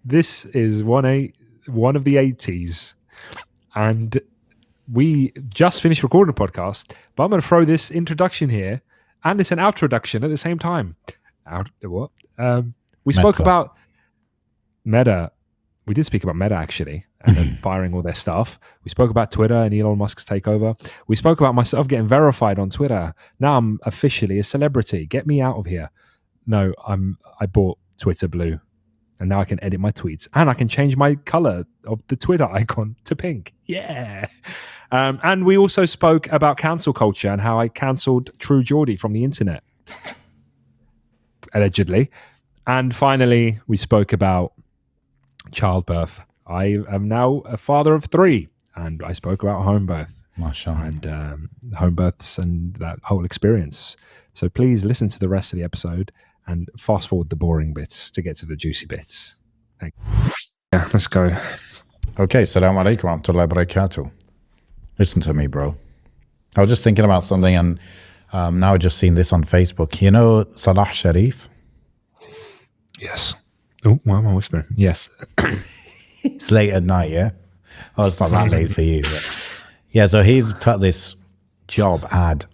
This is one of the 80s, and we just finished recording a podcast, but I'm going to throw this introduction here, and it's an outroduction at the same time. We spoke about Meta. We did speak about Meta, actually, and then firing all their stuff. We spoke about Twitter and Elon Musk's takeover. We spoke about myself getting verified on Twitter. Now I'm officially a celebrity. Get me out of here. No, I bought Twitter Blue, and now I can edit my tweets, and I can change my color of the Twitter icon to pink. Yeah. And we also spoke about cancel culture and how I cancelled True Geordie from the internet, allegedly. And finally, we spoke about childbirth. I am now a father of 3, and I spoke about home birth. Mashallah. And home births and that whole experience. So please listen to the rest of the episode and fast forward the boring bits to get to the juicy bits. Thank you. Yeah, let's go. Okay, Assalamu alaikum wa rahmatullahi wa barakatuh. Listen to me, bro. I was just thinking about something, and now I've just seen this on Facebook. You know Salah Sharif? Yes. Oh, why am I whispering? Yes. It's late at night, yeah? Oh, it's not that late for you. But yeah, so he's put this job ad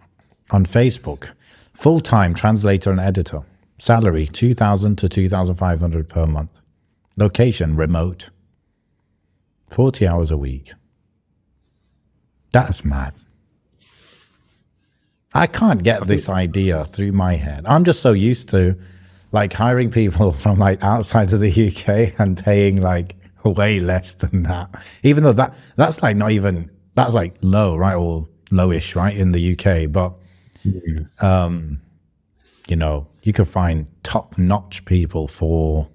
on Facebook. Full-time translator and editor. Salary, 2,000 to 2,500 per month. Location, remote. 40 hours a week. That's mad. I can't get this idea through my head. I'm just so used to like hiring people from like outside of the UK and paying like way less than that. Even though that's like not even, that's like low, right? Or lowish, right? In the UK. But, you know, you could find top-notch people for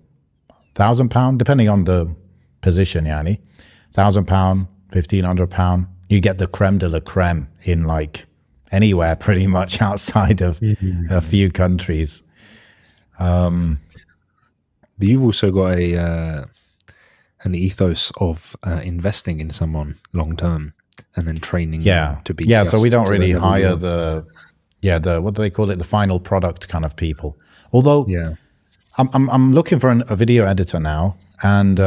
£1,000, depending on the position, yani. £1,000, £1,500. You get the creme de la creme in like anywhere pretty much outside of a few countries. But you've also got an ethos of investing in someone long term and then training them to be. Yeah, so we don't really hire the what do they call it, the final product kind of people. Although I'm looking for a video editor now, and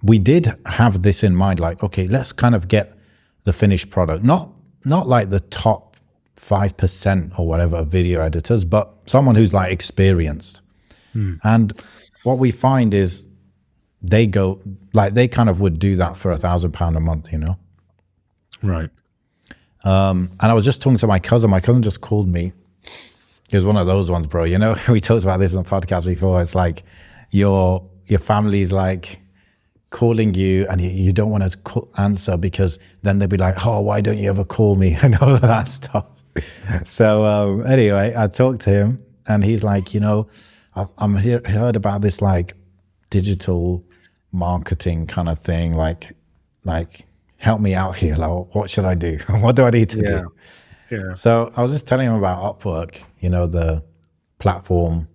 we did have this in mind, like, okay, let's kind of get the finished product, not like the top 5% or whatever of video editors, but someone who's like experienced. And what we find is they go like, they kind of would do that for £1,000 a month, you know? Right. And I was just talking to my cousin. My cousin just called me. He was one of those ones, bro. You know, we talked about this on the podcast before. It's like your family's like calling you and you don't want to answer because then they'll be like, oh, why don't you ever call me? And all of that stuff. So anyway, I talked to him and he's like, you know, heard about this like digital marketing kind of thing, like help me out here. Like, what should I do? What do I need to do? Yeah. So I was just telling him about Upwork, you know, the platform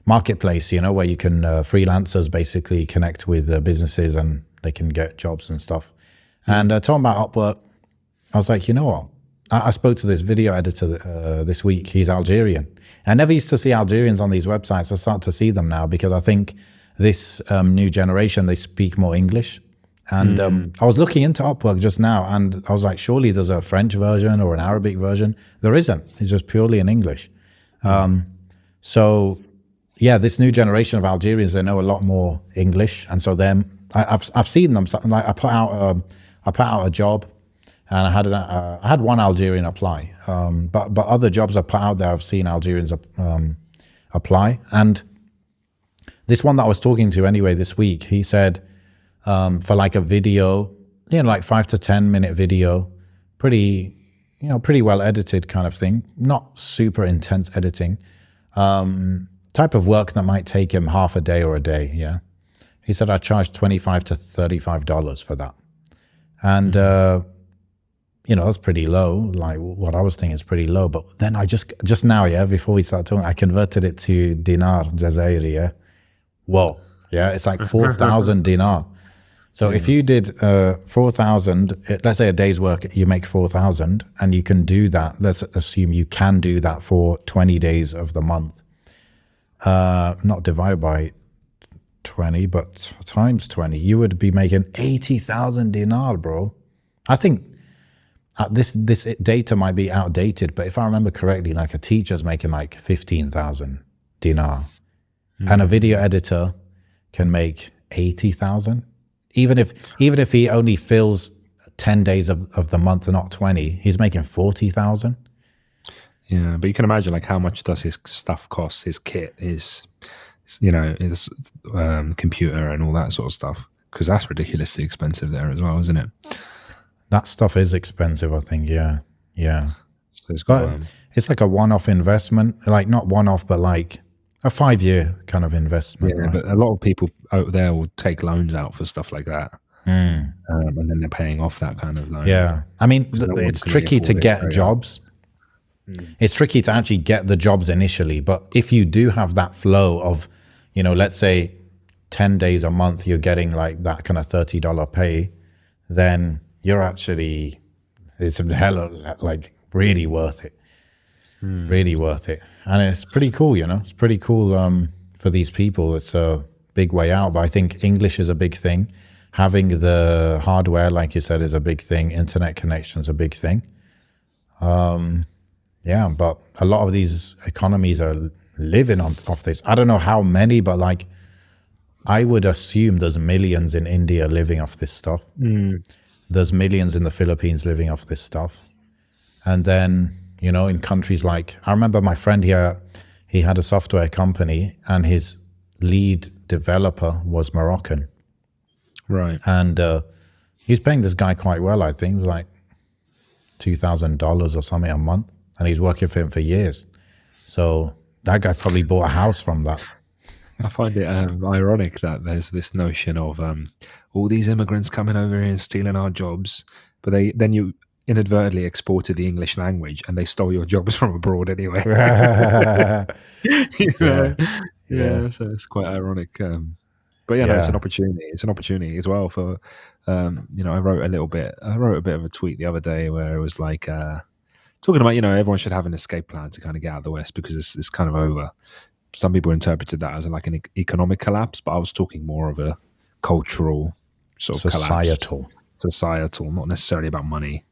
marketplace, you know, where you can freelancers basically connect with businesses and they can get jobs and stuff. And talking about Upwork, I was like, you know what? I spoke to this video editor this week. He's Algerian. I never used to see Algerians on these websites. I start to see them now because I think this new generation, they speak more English. And I was looking into Upwork just now and I was like, surely there's a French version or an Arabic version. There isn't. It's just purely in English. So yeah, this new generation of Algerians, they know a lot more English. And so I've seen them, like I put out a job and I had one Algerian apply. But other jobs I put out there, I've seen Algerians apply. And this one that I was talking to anyway this week, he said, for like a video, you know, like 5 to 10 minute video, pretty well edited kind of thing, not super intense editing, type of work that might take him half a day or a day. Yeah. He said, I charged $25 to $35 for that. And, you know, that's pretty low. Like what I was thinking is pretty low, but then I just now, yeah, before we start talking, I converted it to dinar, Jazairi. Yeah. Whoa. Yeah. It's like 4,000 dinar. So if you did 4,000, let's say a day's work, you make 4,000 and you can do that. Let's assume you can do that for 20 days of the month, not divided by 20, but times 20, you would be making 80,000 dinar, bro. I think this data might be outdated, but if I remember correctly, like a teacher's making like 15,000 dinar, and a video editor can make 80,000. Even if he only fills 10 days of the month, not 20, he's making 40,000. Yeah, but you can imagine like how much does his stuff cost, his kit, his computer and all that sort of stuff, because that's ridiculously expensive there as well, isn't it? That stuff is expensive, I think. Yeah. So it's like a one-off investment, like not one-off, but like a 5-year kind of investment. Yeah, right? but a lot of people out there will take loans out for stuff like that, and then they're paying off that kind of loan. Yeah, I mean, it's tricky to get jobs. It's tricky to actually get the jobs initially, but if you do have that flow of, let's say 10 days a month, you're getting like that kind of $30 pay, then you're actually, it's a hell of, like, really worth it. Really worth it. And it's pretty cool, it's pretty cool for these people. It's a big way out, but I think English is a big thing. Having the hardware, like you said, is a big thing. Internet connection is a big thing. Yeah, but a lot of these economies are living off this. I don't know how many, but like, I would assume there's millions in India living off this stuff. There's millions in the Philippines living off this stuff. And then, in countries like, I remember my friend here, he had a software company and his lead developer was Moroccan. Right. And he's paying this guy quite well, I think. It was like $2,000 or something a month. And he's working for him for years. So that guy probably bought a house from that. I find it ironic that there's this notion of all these immigrants coming over here and stealing our jobs, but then you inadvertently exported the English language and they stole your jobs from abroad anyway. Yeah, so it's quite ironic. But no, it's an opportunity. It's an opportunity as well for, I wrote a bit of a tweet the other day where it was like, talking about, everyone should have an escape plan to kind of get out of the West because it's kind of over. Some people interpreted that as like an economic collapse, but I was talking more of a cultural sort of societal, not necessarily about money.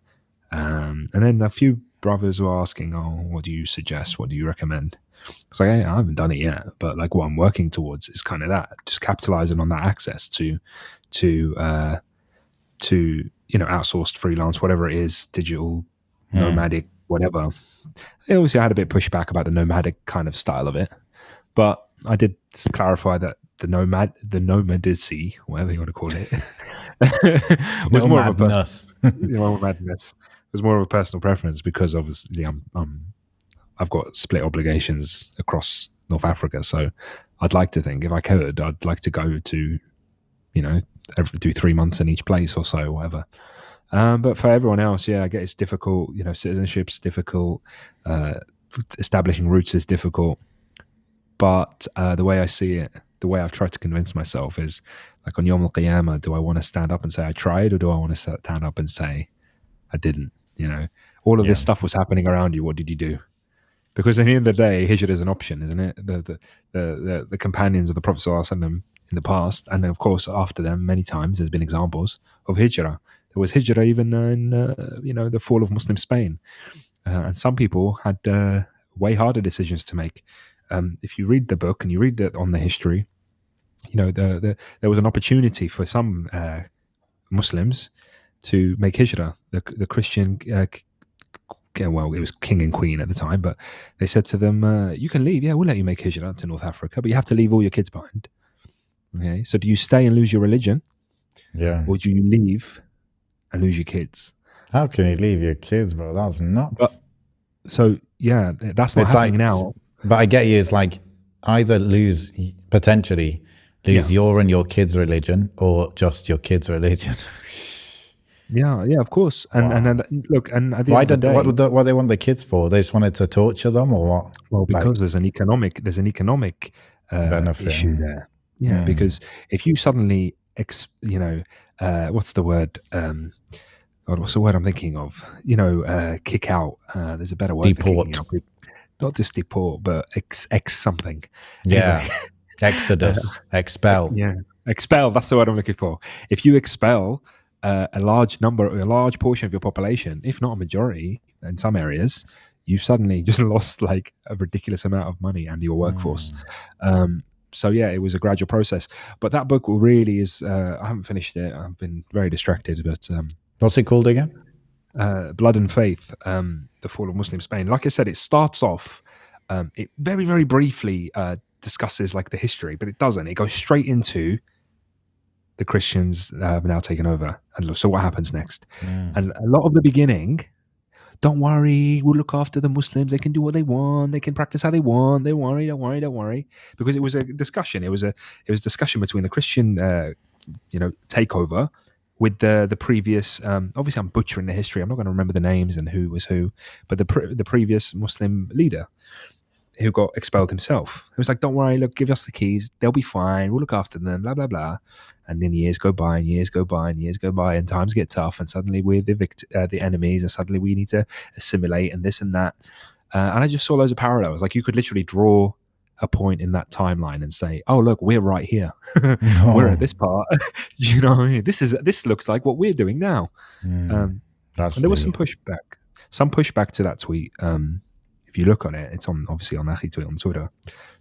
And then a few brothers were asking, "Oh, what do you suggest? What do you recommend?" It's like, hey, I haven't done it yet, but like what I'm working towards is kind of that, just capitalizing on that access to outsourced freelance, whatever it is, digital, nomadic, whatever. Obviously, I had a bit of pushback about the nomadic kind of style of it, but I did clarify that the nomadicy, whatever you want to call it, was more of a madness. It was more of a personal preference because obviously I've got split obligations across North Africa, so I'd like to think if I could, I'd like to go to, do 3 months in each place or so, whatever. But for everyone else, I get it's difficult. Citizenship's difficult. Establishing roots is difficult. But the way I see it, the way I've tried to convince myself is like on Yom Al-Qiyamah, do I want to stand up and say I tried, or do I want to stand up and say I didn't? All of this stuff was happening around you. What did you do? Because at the end of the day, hijrah is an option, isn't it? The companions of the Prophet ﷺ in the past, and of course after them, many times there's been examples of hijrah. There was hijrah even in the fall of Muslim Spain, and some people had way harder decisions to make. If you read the book and you read on the history, there was an opportunity for some Muslims to make hijrah. The Christian, it was king and queen at the time, but they said to them, "You can leave. Yeah, we'll let you make hijrah to North Africa, but you have to leave all your kids behind." Okay, so do you stay and lose your religion? Yeah, or do you leave and lose your kids? How can you leave your kids, bro? That's nuts. That's not happening now. But I get you. It's like either potentially lose your and your kids' religion, or just your kids' religion. Yeah, of course. And look, and at the end of the day, what they want the kids for? They just wanted to torture them, or what? Well, because there's an economic benefit issue there. Yeah, because if you suddenly, what's the word? God, what's the word I'm thinking of? Kick out. There's a better word. Deport. Not just deport, but ex something. Yeah. Exodus, expel. Yeah, expel. That's the word I'm looking for. If you expel a large portion of your population, if not a majority, in some areas, you've suddenly just lost like a ridiculous amount of money and your workforce. So yeah, it was a gradual process. But that book really is. I haven't finished it. I've been very distracted. But What's it called again? Blood and Faith: The Fall of Muslim Spain. Like I said, it starts off. It very, very briefly discusses like the history, but it doesn't. It goes straight into the Christians have now taken over, and so what happens next? And a lot of the beginning, don't worry, we'll look after the Muslims. They can do what they want. They can practice how they want. Don't worry, because it was a discussion. It was discussion between the Christian, takeover with the previous. Obviously, I'm butchering the history. I'm not going to remember the names and who was who, but the previous Muslim leader who got expelled himself. He was like, don't worry, look, give us the keys. They'll be fine. We'll look after them, blah, blah, blah. And then years go by and times get tough. And suddenly we're the enemies, and suddenly we need to assimilate and this and that. And I just saw loads of parallels. Like you could literally draw a point in that timeline and say, oh, look, we're right here. We're at this part. You know what I mean? This looks like what we're doing now. And there was some pushback to that tweet. If you look on it, it's obviously on Achi Tweet on Twitter.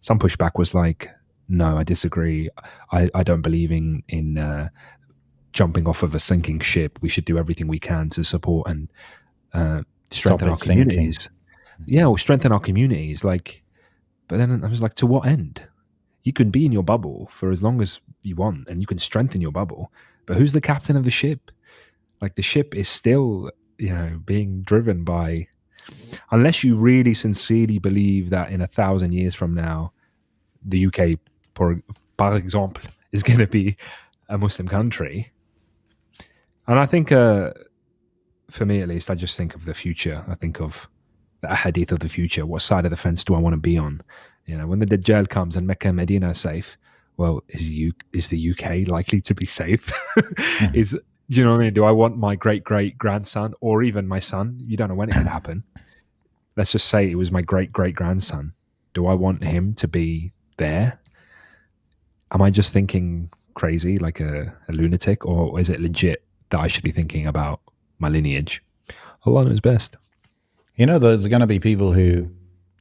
Some pushback was like, no, I disagree. I don't believe in jumping off of a sinking ship. We should do everything we can to support and strengthen our communities. Yeah, or strengthen our communities. Like, but then I was like, to what end? You can be in your bubble for as long as you want, and you can strengthen your bubble. But who's the captain of the ship? Like the ship is still, being driven by. Unless you really sincerely believe that in 1,000 years from now, the UK, par exemple, is going to be a Muslim country. And I think, for me at least, I just think of the future. I think of the hadith of the future. What side of the fence do I want to be on? When the Dajjal comes and Mecca and Medina are safe, well, is the UK likely to be safe? Do you know what I mean? Do I want my great-great-grandson or even my son? You don't know when it could happen. Let's just say it was my great-great-grandson. Do I want him to be there? Am I just thinking crazy like a lunatic, or is it legit that I should be thinking about my lineage? Allah knows best. There's going to be people who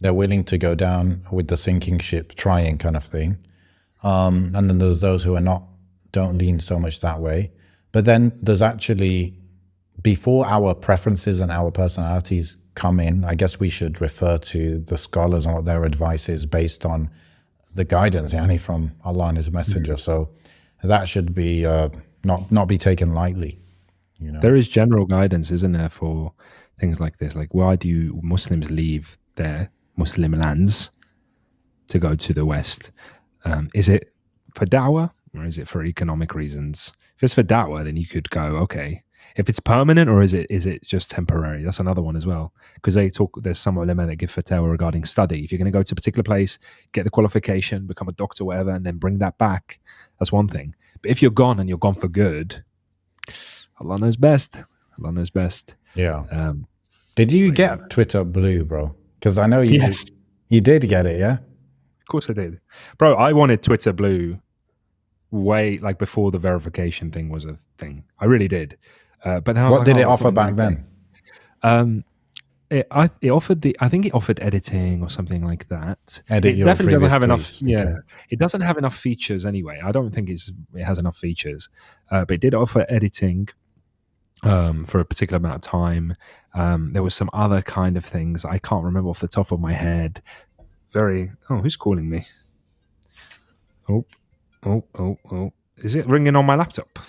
they're willing to go down with the sinking ship, trying kind of thing. And then there's those who don't lean so much that way. But then there's actually, before our preferences and our personalities come in, I guess we should refer to the scholars and what their advice is based on the guidance from Allah and His Messenger. So that should be not be taken lightly. There is general guidance, isn't there, for things like this? Like, why do Muslims leave their Muslim lands to go to the West? Is it for da'wah or is it for economic reasons? If it's for da'wah, then you could go, okay. If it's permanent, or is it just temporary? That's another one as well. Because there's some ulama that give fatwa regarding study. If you're going to go to a particular place, get the qualification, become a doctor, whatever, and then bring that back, that's one thing. But if you're gone and you're gone for good, Allah knows best. Allah knows best. Yeah. Did you get Twitter Blue, bro? Because I know you did get it, yeah? Of course I did. Bro, I wanted Twitter Blue way before the verification thing was a thing. I really did. But then what did it offer back then? It offered I think it offered editing or something like that. Edit it definitely doesn't have enough. tweets. Yeah, Okay. It doesn't have enough features anyway. I don't think it has enough features. But it did offer editing for a particular amount of time. There was some other kind of things I can't remember off the top of my head. Who's calling me? Oh. Is it ringing on my laptop?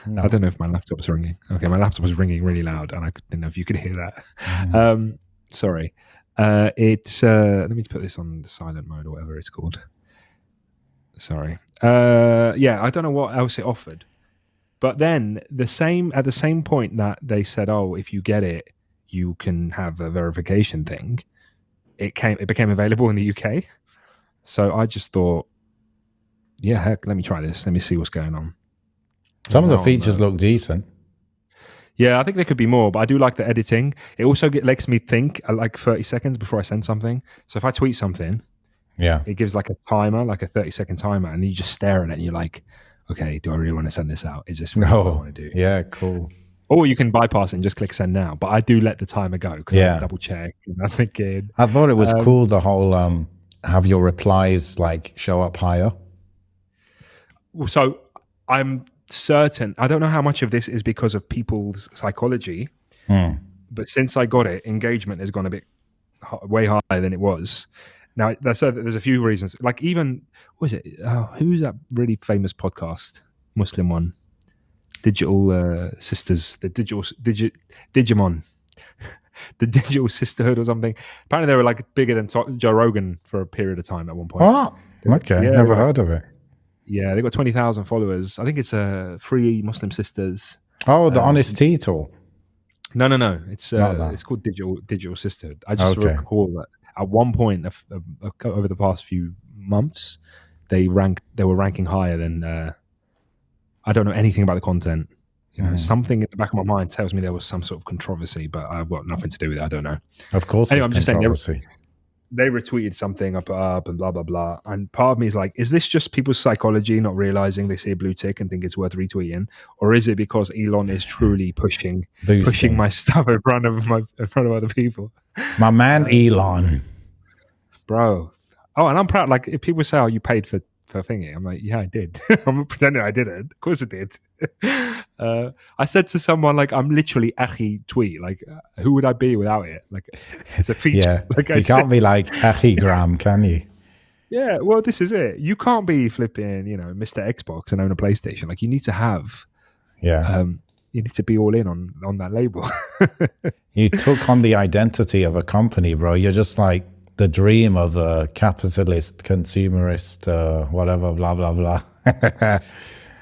No. I don't know if my laptop's ringing. Okay, my laptop was ringing really loud, and I didn't know if you could hear that. Sorry. It's let me put this on the silent mode or whatever it's called. Sorry. I don't know what else it offered. But then at the same point that they said, oh, if you get it, you can have a verification thing. It became available in the UK. So I just thought, yeah, heck, let me try this. Let me see what's going on. Some of the features look decent. Yeah, I think there could be more, but I do like the editing. It also makes me think like 30 seconds before I send something. So if I tweet something, Yeah. It gives like a timer, like a 30-second timer, and you just stare at it and you're like, okay, do I really want to send this out? Is this really what I want to do? Yeah, cool. Or you can bypass it and just click send now. But I do let the timer go because I double check and I'm thinking. I thought it was cool, the whole have your replies like show up higher. So I'm certain, I don't know how much of this is because of people's psychology, but since I got it, engagement has gone a bit way higher than it was. Now, there's a few reasons. Like even, what is it? Who's that really famous podcast? Muslim one. Digital Sisters. The Digimon. The Digital Sisterhood or something. Apparently they were like bigger than Joe Rogan for a period of time at one point. Oh, okay. Yeah, never heard of it. Yeah, they got 20,000 followers. I think it's Three Muslim Sisters. Oh, the Honest Tea Tool. No. It's called Digital Sisterhood. I just recall that at one point over the past few months, they were ranking higher than. I don't know anything about the content. You know, something in the back of my mind tells me there was some sort of controversy, but I've got nothing to do with it. I don't know. Of course, anyway, I'm just saying they retweeted something up and blah blah blah. And part of me is like, is this just people's psychology not realizing they see a blue tick and think it's worth retweeting, or is it because Elon is truly pushing my stuff in front of other people? My man Elon, bro. Oh, and I'm proud. Like if people say, "Oh, you paid for thingy," I'm like, yeah, I did. I'm pretending I didn't. Of course I did. I said to someone, like, I'm literally Achi tweet. Like, who would I be without it? Like, it's a feature. Yeah, like you can't be like Achigram, can you? Yeah, well, this is it. You can't be flipping, Mr. Xbox and own a PlayStation. Like, you need to have, you need to be all in on that label. You took on the identity of a company, bro. You're just like the dream of a capitalist, consumerist, whatever, blah, blah, blah.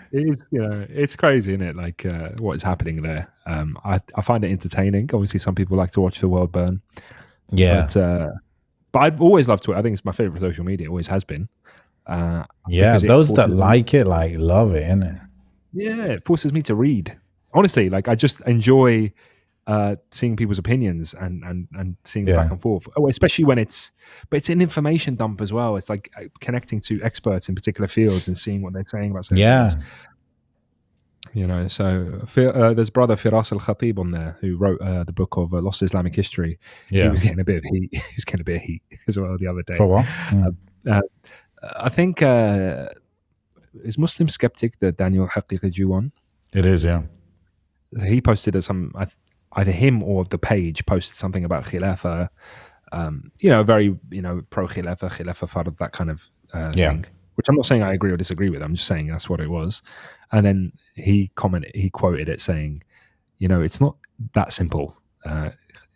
It is, it's crazy, isn't it? Like what is happening there. I find it entertaining. Obviously, some people like to watch the world burn. Yeah. But I've always loved Twitter. I think it's my favorite social media. It always has been. Those that like it, like, love it, innit? Yeah, it forces me to read. Honestly, like I just enjoy seeing people's opinions and seeing the back and forth. Oh, especially when it's an information dump as well. It's like connecting to experts in particular fields and seeing what they're saying about certain things. So there's brother Firas Al-Khatib on there who wrote the book of Lost Islamic History. Yeah. He was getting a bit of heat. He was getting a bit of heat as well the other day. For what? I think is Muslim Skeptic the Daniel Haqiqi one? It is, yeah. He posted either him or the page posted something about Khilafah, very, pro Khilafah Fard, that kind of thing, which I'm not saying I agree or disagree with. I'm just saying that's what it was. And then he quoted it saying, it's not that simple.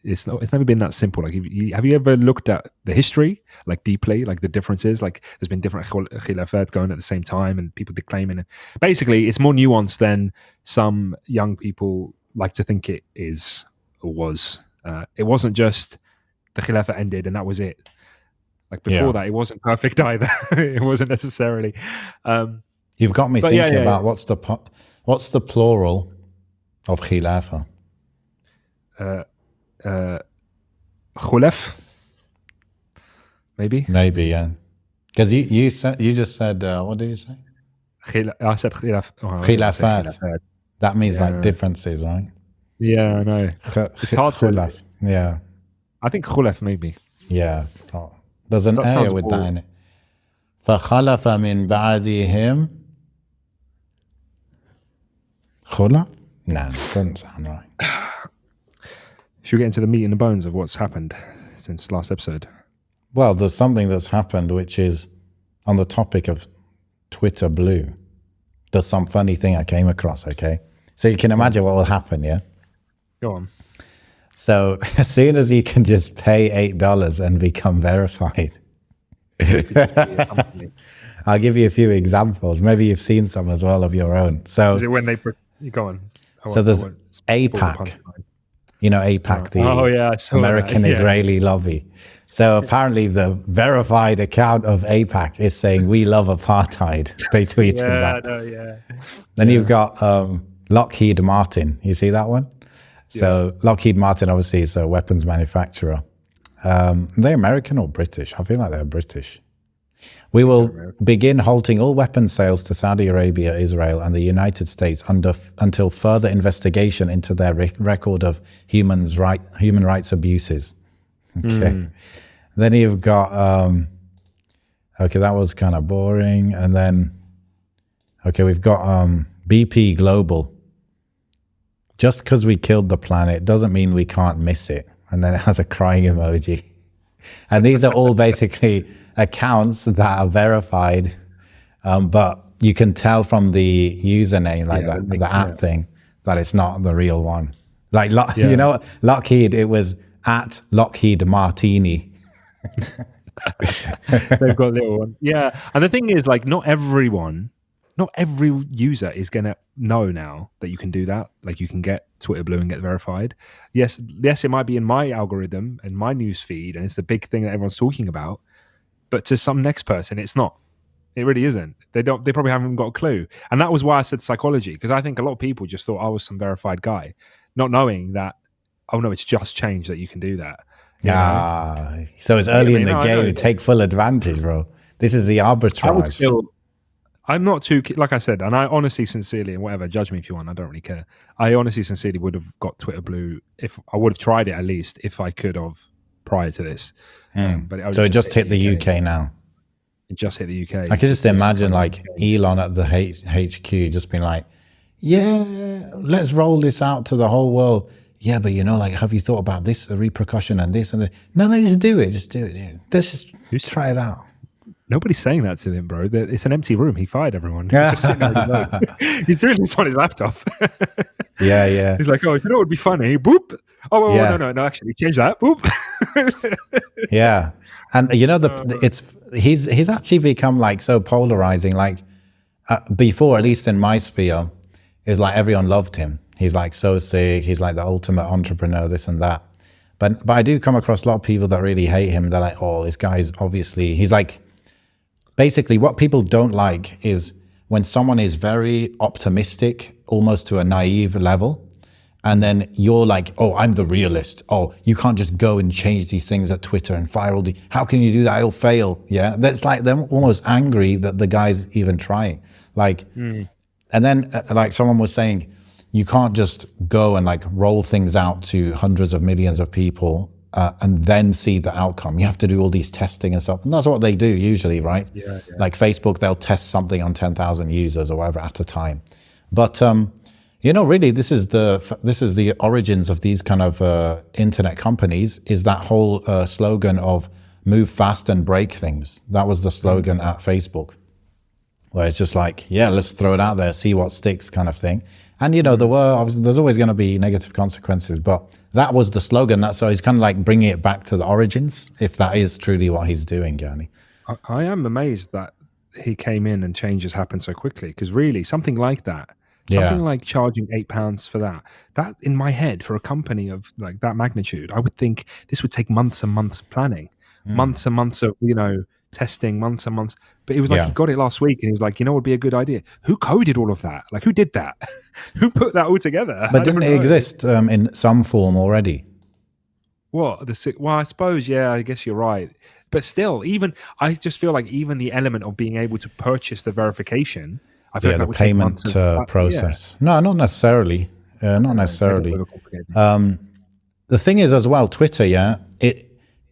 It's never been that simple. Like, have you ever looked at the history, like deeply, like the differences? Like there's been different Khilafat going at the same time and people declaiming it. Basically, it's more nuanced than some young people like to think it is or was. It wasn't just the Khilafah ended and that was it. Like before that, it wasn't perfect either. It wasn't necessarily. You've got me thinking about what's the plural of Khilafah? Khulaf, maybe, yeah. Because you just said what did you say? I said khilaf. Khilafat. That means like differences, right? Yeah, I know. It's hard to. Yeah. I think khulaf maybe. Yeah. Oh, there's an area with that in it. فخلف من بعدهم خلف? Nah, doesn't sound right. Should we get into the meat and the bones of what's happened since last episode? Well, there's something that's happened which is on the topic of Twitter Blue. There's some funny thing I came across, okay? So you can imagine what will happen, yeah? Go on. So as soon as you can just pay $8 and become verified, I'll give you a few examples. Maybe you've seen some as well of your own. So is it when you go on? So there's APAC. You know, APAC, the American-Israeli lobby. So apparently the verified account of APAC is saying, we love apartheid. They tweeted that. Then you've got Lockheed Martin. You see that one? So Lockheed Martin obviously is a weapons manufacturer. Are they American or British? I feel like they're British. We will begin halting all weapons sales to Saudi Arabia, Israel, and the United States until further investigation into their record of human rights abuses. Okay. Then you've got, okay, that was kind of boring. And then, okay, we've got BP Global. Just because we killed the planet doesn't mean we can't miss it. And then it has a crying emoji. And these are all basically accounts that are verified, but you can tell from the username, like the app thing, that it's not the real one. Like, you know, Lockheed, it was at Lockheed Martini. They've got a little one. Yeah. And the thing is, like, not every user is going to know now that you can do that. Like, you can get Twitter Blue and get verified. Yes, it might be in my algorithm and my news feed, and it's the big thing that everyone's talking about. But to some next person, it's not. It really isn't. They probably haven't got a clue. And that was why I said psychology, because I think a lot of people just thought I was some verified guy, not knowing that, oh no, it's just changed that you can do that. So it's early in the game. Take full advantage, bro. This is the arbitrage. I'm not too, like I said, and I honestly, sincerely, and whatever, judge me if you want, I don't really care. I honestly, sincerely would have got Twitter Blue if I would have tried it, at least, if I could have prior to this. But it just hit the UK now. It just hit the UK. I could just imagine like Elon at the HQ just being like, yeah, let's roll this out to the whole world. Yeah, but you know, like, have you thought about this, the repercussion and this and that? No, just do it. Just do it. Yeah. Let's just try it out. Nobody's saying that to him, bro. It's an empty room. He fired everyone. He's just sitting there alone. He's doing this on his laptop. Yeah. He's like, oh, you know what would be funny? Boop. Oh, no, actually, change that. Boop. Yeah. And you know, he's actually become like so polarizing. Like before, at least in my sphere, is like everyone loved him. He's like so sick. He's like the ultimate entrepreneur, this and that. But I do come across a lot of people that really hate him. They're like, oh, this guy's obviously, he's like, basically what people don't like is when someone is very optimistic, almost to a naive level. And then you're like, oh, I'm the realist. Oh, you can't just go and change these things at Twitter and fire all how can you do that? It'll fail. Yeah. That's like, they're almost angry that the guy's even trying. Like, and then like someone was saying, you can't just go and like roll things out to hundreds of millions of people and then see the outcome. You have to do all these testing and stuff. And that's what they do usually, right? Yeah. Like Facebook, they'll test something on 10,000 users or whatever at a time. But, you know, really, this is the origins of these kind of internet companies, is that whole slogan of move fast and break things. That was the slogan at Facebook, where it's just like, yeah, let's throw it out there, see what sticks kind of thing. And, you know, there's always going to be negative consequences, but that was the slogan. So he's kind of like bringing it back to the origins, if that is truly what he's doing, Gurney. I am amazed that he came in and changes happened so quickly, because really something like that, something like charging £8 for that in my head, for a company of like that magnitude, I would think this would take months and months of planning, months and months of, you know, testing, months and months. But it was like he got it last week and he was like, you know what would be a good idea? Who coded all of that? Like, who did that? Who put that all together? But didn't it exist in some form already? What? Well, I suppose, yeah, I guess you're right. But still, I just feel like even the element of being able to purchase the verification, I feel like that the would payment take months process. No, not necessarily. Not necessarily. The thing is as well, Twitter,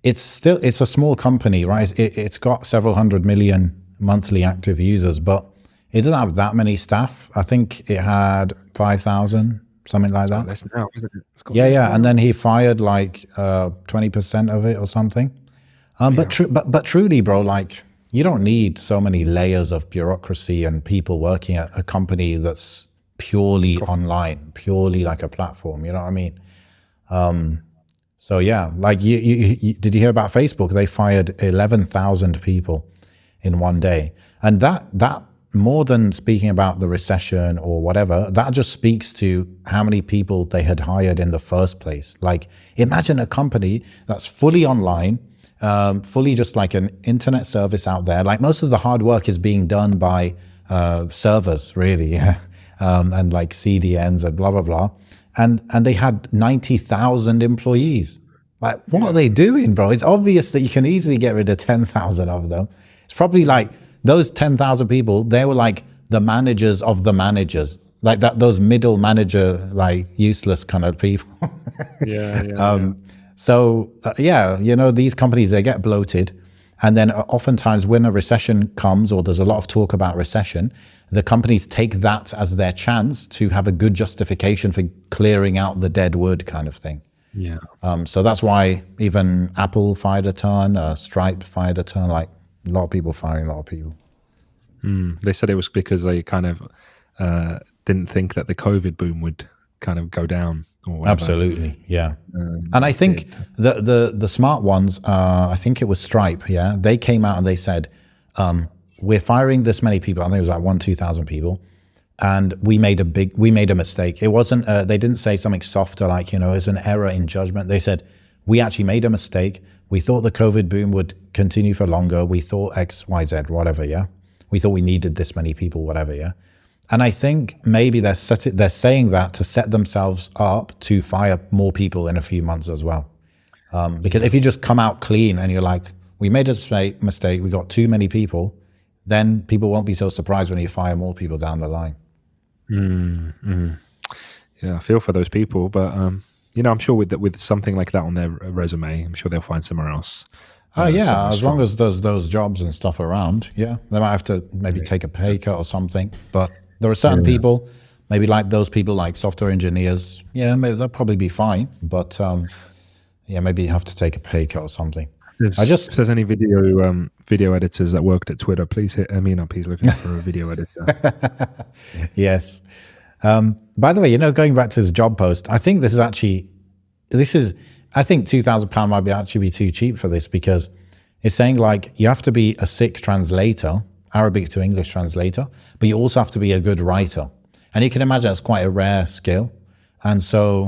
it's a small company, right? It's got several hundred million monthly active users, but it doesn't have that many staff. I think it had 5,000, something like that. Less now, isn't it? Yeah. And then he fired like 20% of it or something. But truly, bro, like, you don't need so many layers of bureaucracy and people working at a company that's purely online, purely like a platform. You know what I mean? So yeah, like you did you hear about Facebook? They fired 11,000 people in one day, and that more than speaking about the recession or whatever, that just speaks to how many people they had hired in the first place. Like, imagine a company that's fully online, fully just like an internet service out there. Like, most of the hard work is being done by servers, really, and like CDNs and blah blah blah. And they had 90,000 employees. Like, what are they doing, bro? It's obvious that you can easily get rid of 10,000 of them. It's probably like those 10,000 people, they were like the managers of the managers, like that, those middle manager, like useless kind of people. Yeah. So yeah, you know, these companies, they get bloated. And then oftentimes when a recession comes, or there's a lot of talk about recession, the companies take that as their chance to have a good justification for clearing out the dead wood kind of thing. Yeah. So that's why even Apple fired a ton, Stripe fired a ton, like a lot of people firing a lot of people. They said it was because they kind of didn't think that the COVID boom would kind of go down. Or whatever. Absolutely, yeah. And I think the smart ones, I think it was Stripe, yeah, they came out and they said, we're firing this many people. I think it was like 2,000 people. And we made a mistake. It wasn't, they didn't say something softer like, you know, it's an error in judgment. They said, we actually made a mistake. We thought the COVID boom would continue for longer. We thought X, Y, Z, whatever, yeah. We thought we needed this many people, whatever, yeah. And I think maybe they're saying that to set themselves up to fire more people in a few months as well. Because if you just come out clean and you're like, we made a mistake, we got too many people, then people won't be so surprised when you fire more people down the line. Yeah, I feel for those people, but you know, I'm sure with something like that on their resume, I'm sure they'll find somewhere else. Yeah, as long as there's those jobs and stuff around, yeah, they might have to maybe take a pay cut or something. But there are certain people, maybe like those people like software engineers, yeah, maybe they'll probably be fine. But yeah, maybe you have to take a pay cut or something. If there's any video editors that worked at Twitter, please hit Amin up. He's looking for a video editor. Yes. By the way, you know, going back to this job post, I think I think £2,000 might actually be too cheap for this, because it's saying like you have to be a Sikh translator, Arabic to English translator, but you also have to be a good writer. And you can imagine that's quite a rare skill. And so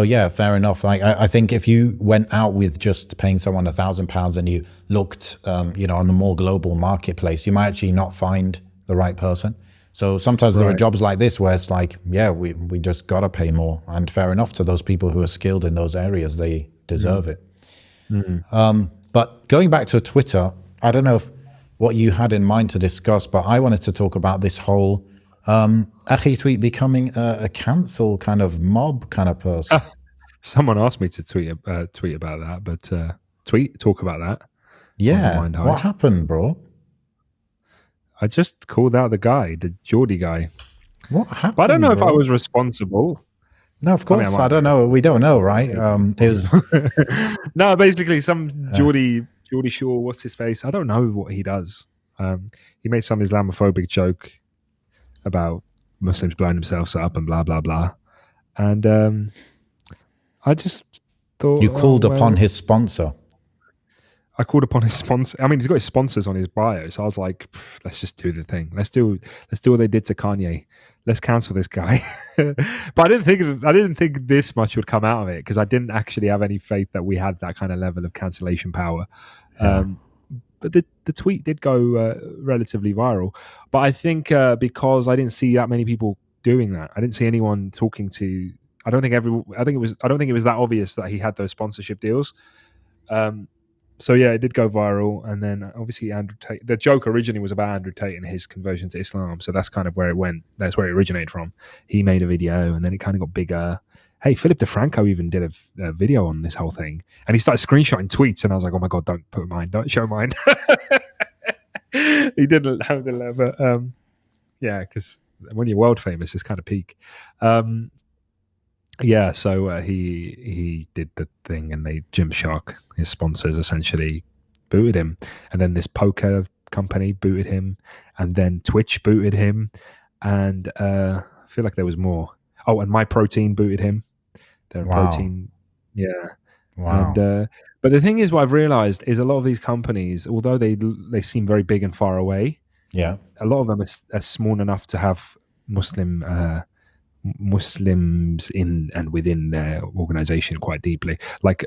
yeah, fair enough. Like I think if you went out with just paying someone £1,000 and you looked, you know, on the more global marketplace, you might actually not find the right person. So sometimes there are jobs like this where it's like, yeah, we just got to pay more. And fair enough, to those people who are skilled in those areas, they deserve it. But going back to Twitter, I don't know what you had in mind to discuss, but I wanted to talk about this whole Akhi tweet becoming a cancel kind of mob kind of person. Someone asked me to tweet about that, but talk about that. Yeah, what happened, bro? I just called out the guy, the Geordie guy. What happened? But I don't know if I was responsible. No, of course. I don't know. We don't know, right? It was no, basically some Geordie Shaw, what's his face? I don't know what he does. He made some Islamophobic joke about Muslims blowing themselves up and blah, blah, blah. And I just thought... You called upon his sponsor. I called upon his sponsor. I mean, he's got his sponsors on his bio, so I was like, let's just do the thing. Let's do what they did to Kanye. Let's cancel this guy. But I didn't think this much would come out of it, because I didn't actually have any faith that we had that kind of level of cancellation power. Yeah. But the tweet did go relatively viral. But I think because I didn't see that many people doing that, I didn't see anyone talking to. I don't think it was that obvious that he had those sponsorship deals. So yeah, it did go viral, and then obviously Andrew Tate. The joke originally was about Andrew Tate and his conversion to Islam, so that's kind of where it went. That's where it originated from. He made a video, and then it kind of got bigger. Hey, Philip DeFranco even did a video on this whole thing, and he started screenshotting tweets, and I was like, oh my god, don't put mine, don't show mine. He didn't have the level, yeah, because when you're world famous, it's kind of peak. Yeah, so he did the thing, and Gymshark, his sponsors, essentially booted him, and then this poker company booted him, and then Twitch booted him, and I feel like there was more. Oh, and My Protein booted him. Their protein, yeah. Wow. And but the thing is, what I've realized is a lot of these companies, although they seem very big and far away, yeah, a lot of them are small enough to have Muslims in and within their organization quite deeply. Like,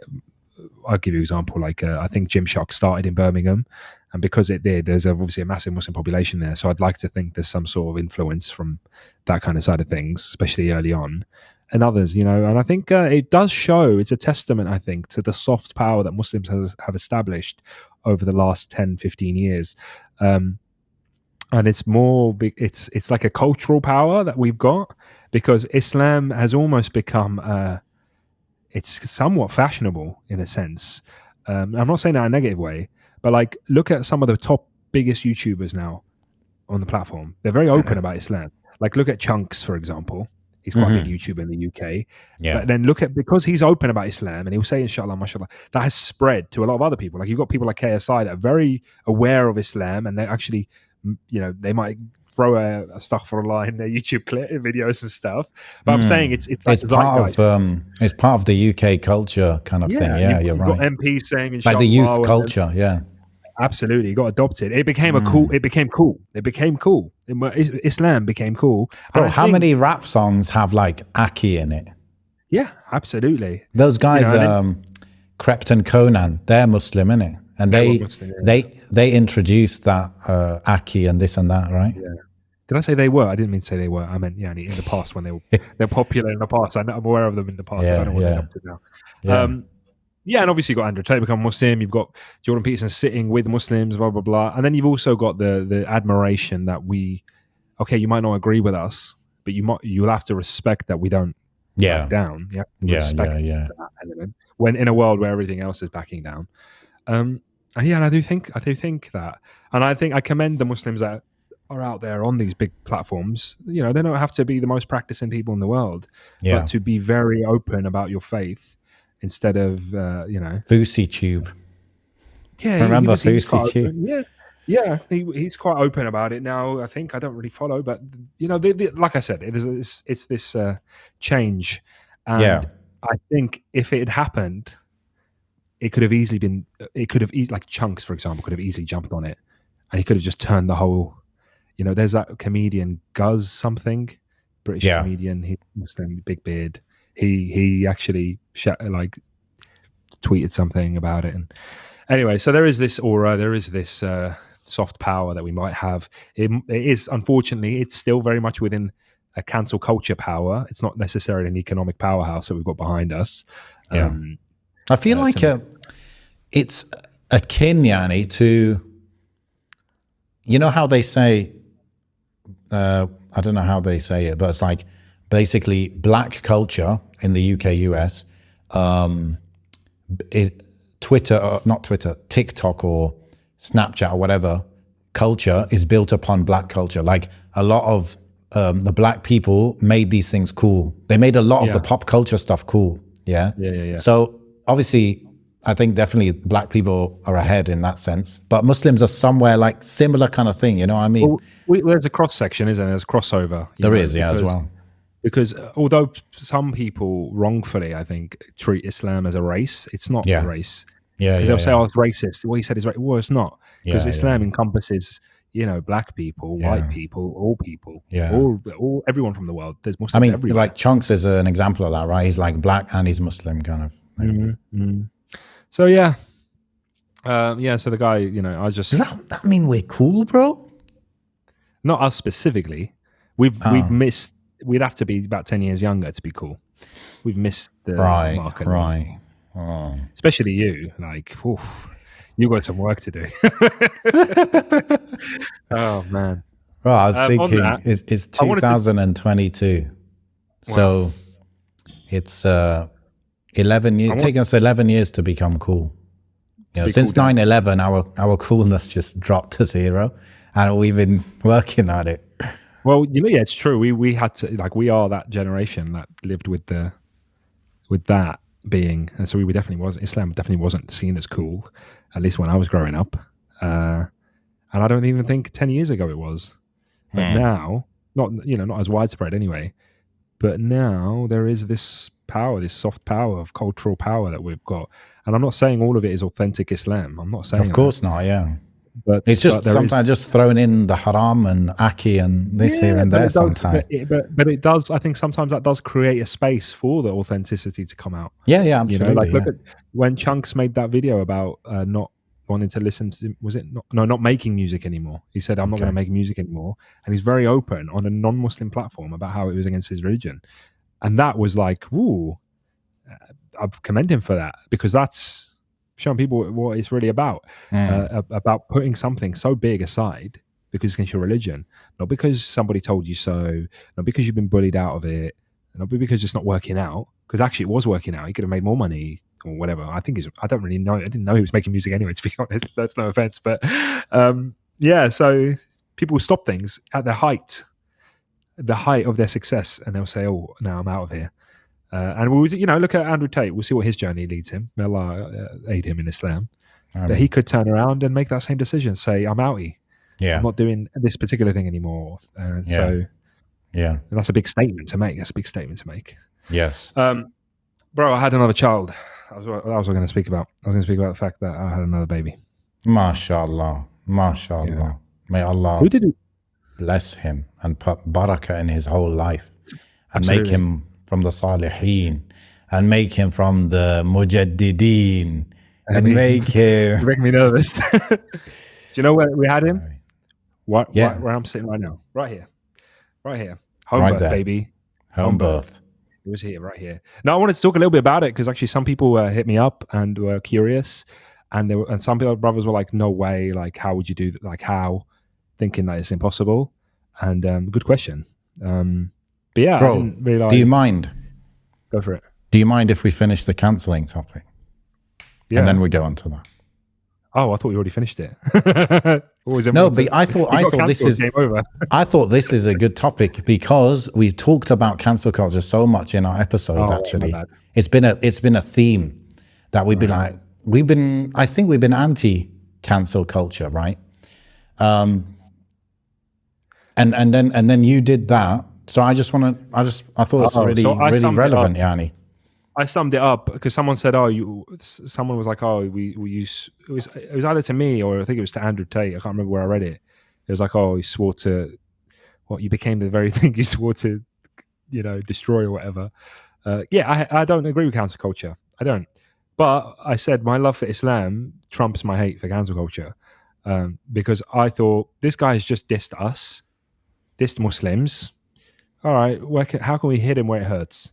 I'll give you an example. Like, I think Gymshark started in Birmingham, and because it did, there's obviously a massive Muslim population there. So I'd like to think there's some sort of influence from that kind of side of things, especially early on. and others, and I think it does show, it's a testament, I think, to the soft power that Muslims have established over the last 10, 15 years. And it's more, it's like a cultural power that we've got, because Islam has almost become, it's somewhat fashionable in a sense. I'm not saying that in a negative way, but like, look at some of the top biggest YouTubers now on the platform. They're very open about Islam. Like, look at Chunks, for example. He's quite a big YouTuber in the UK. Yeah. But then because he's open about Islam, and he'll say inshallah, mashallah, that has spread to a lot of other people. Like, you've got people like KSI that are very aware of Islam, and they actually, they might throw a astaghfirullah in their YouTube videos and stuff. But I'm saying it's like part of the UK culture kind of thing. Yeah, you're right. You've got MPs saying inshallah, like the youth culture. Yeah. Absolutely, it got adopted. It became cool. It became cool. Islam became cool. Bro, how many rap songs have like Aki in it? Yeah, absolutely. Those guys, Krept and Conan, they're Muslim, innit? And they introduced that Aki and this and that, right? Yeah. Did I say they were? I didn't mean to say they were. I meant in the past when they're popular in the past. I'm aware of them in the past. I don't know what they're up to now. Yeah. And obviously you've got Andrew Tate become Muslim. You've got Jordan Peterson sitting with Muslims, blah, blah, blah. And then you've also got the admiration that you might not agree with us, but you'll have to respect that we don't back down. Respect that element when in a world where everything else is backing down. And I do think that. And I think I commend the Muslims that are out there on these big platforms. They don't have to be the most practicing people in the world, but to be very open about your faith. Instead of, Fousey Tube. Yeah. Remember Fousey Tube? Yeah. He's quite open about it now. I think I don't really follow, but, like I said, it's this change. And I think if it had happened, it could have easily like Chunks, for example, could have easily jumped on it. And he could have just turned the whole, there's that comedian, Guz something, British comedian, he Muslim, big beard. He actually tweeted something about it, and anyway, so there is this aura, there is this soft power that we might have. It is, unfortunately, it's still very much within a cancel culture power. It's not necessarily an economic powerhouse that we've got behind us. I feel like it's akin, Yanni, to how they say. I don't know how they say it, but it's like. Basically, black culture in the UK, US, TikTok or Snapchat or whatever culture is built upon black culture. Like a lot of the black people made these things cool. They made a lot of the pop culture stuff cool. Yeah. So obviously, I think definitely black people are ahead in that sense. But Muslims are somewhere like similar kind of thing. You know what I mean? Well, there's a cross section, isn't there? There's a crossover. There is, as well. Because although some people wrongfully, I think, treat Islam as a race, it's not a race. Because they'll say, "Oh, it's racist." What he said is right. Well, it's not, because Islam encompasses, black people, white people, all people, all everyone from the world. There's Muslims everywhere. Like Chunks is an example of that, right? He's like black and he's Muslim, kind of. So so the guy, I just does that mean we're cool, bro? Not us specifically. We've missed. We'd have to be about 10 years younger to be cool. We've missed the mark. Right. Especially you. Like, you've got some work to do. Oh, man. Right, I was thinking it's 2022. So it's 11 years. Taking us 11 years to become cool. Since 9/11, our coolness just dropped to zero. And we've been working at it. Well, it's true. We had to, we are that generation that lived with that being, and so Islam definitely wasn't seen as cool, at least when I was growing up, and I don't even think 10 years ago it was. But now, not as widespread anyway. But now there is this power, this soft power of cultural power that we've got, and I'm not saying all of it is authentic Islam. I'm not saying. Of course not. Yeah. But it's just sometimes just thrown in the haram and aki and this here and there sometimes. But it does. I think sometimes that does create a space for the authenticity to come out. Yeah, absolutely. Look at when Chunks made that video about not wanting to listen to, not making music anymore. He said, "I'm not going to make music anymore," and he's very open on a non-Muslim platform about how it was against his religion. And that was like, ooh, I commend him for that, because that's showing people what it's really about. About putting something so big aside because it's against your religion, not because somebody told you so, not because you've been bullied out of it, not because it's not working out. Because actually, it was working out. He could have made more money or whatever. I don't really know. I didn't know he was making music anyway. To be honest, that's no offense, but yeah. So people stop things at the height of their success, and they'll say, "Oh, now I'm out of here." And we'll, look at Andrew Tate. We'll see what his journey leads him. May Allah aid him in Islam. But he could turn around and make that same decision. Say, I'm outie. Yeah. I'm not doing this particular thing anymore. So, and that's a big statement to make. Yes. Bro, I had another child. That was what I was going to speak about. I was going to speak about the fact that I had another baby. MashaAllah. MashaAllah. Yeah. May Allah bless him and put barakah in his whole life. And make him from the Salihin, and make him from the Mujaddideen, and make him... You make me nervous. Do you know where we had him? Where I'm sitting right now. Right here. Home birth, baby. Home birth. It was here, right here. Now, I wanted to talk a little bit about it, because actually some people hit me up and were curious, and some people, brothers, were like, no way, like, how would you do that? Like, how? Thinking that it's impossible. And good question. But yeah, bro, I didn't realize. Do you mind? Go for it. Do you mind if we finish the cancelling topic? Yeah. And then we go on to that. Oh, I thought we already finished it. No, but I thought this is a good topic, because we talked about cancel culture so much in our episodes. Actually, it's been a theme that we've been I think we've been anti cancel culture, right? And then you did that. So I thought it's really relevant, Yani. I summed it up because someone said, someone was like, we use, it was either to me or I think it was to Andrew Tate. I can't remember where I read it. It was like, you swore to, you became the very thing you swore to, destroy or whatever. I don't agree with cancel culture. I don't. But I said my love for Islam trumps my hate for cancel culture, because I thought this guy has just dissed us, dissed Muslims. All right, how can we hit him where it hurts?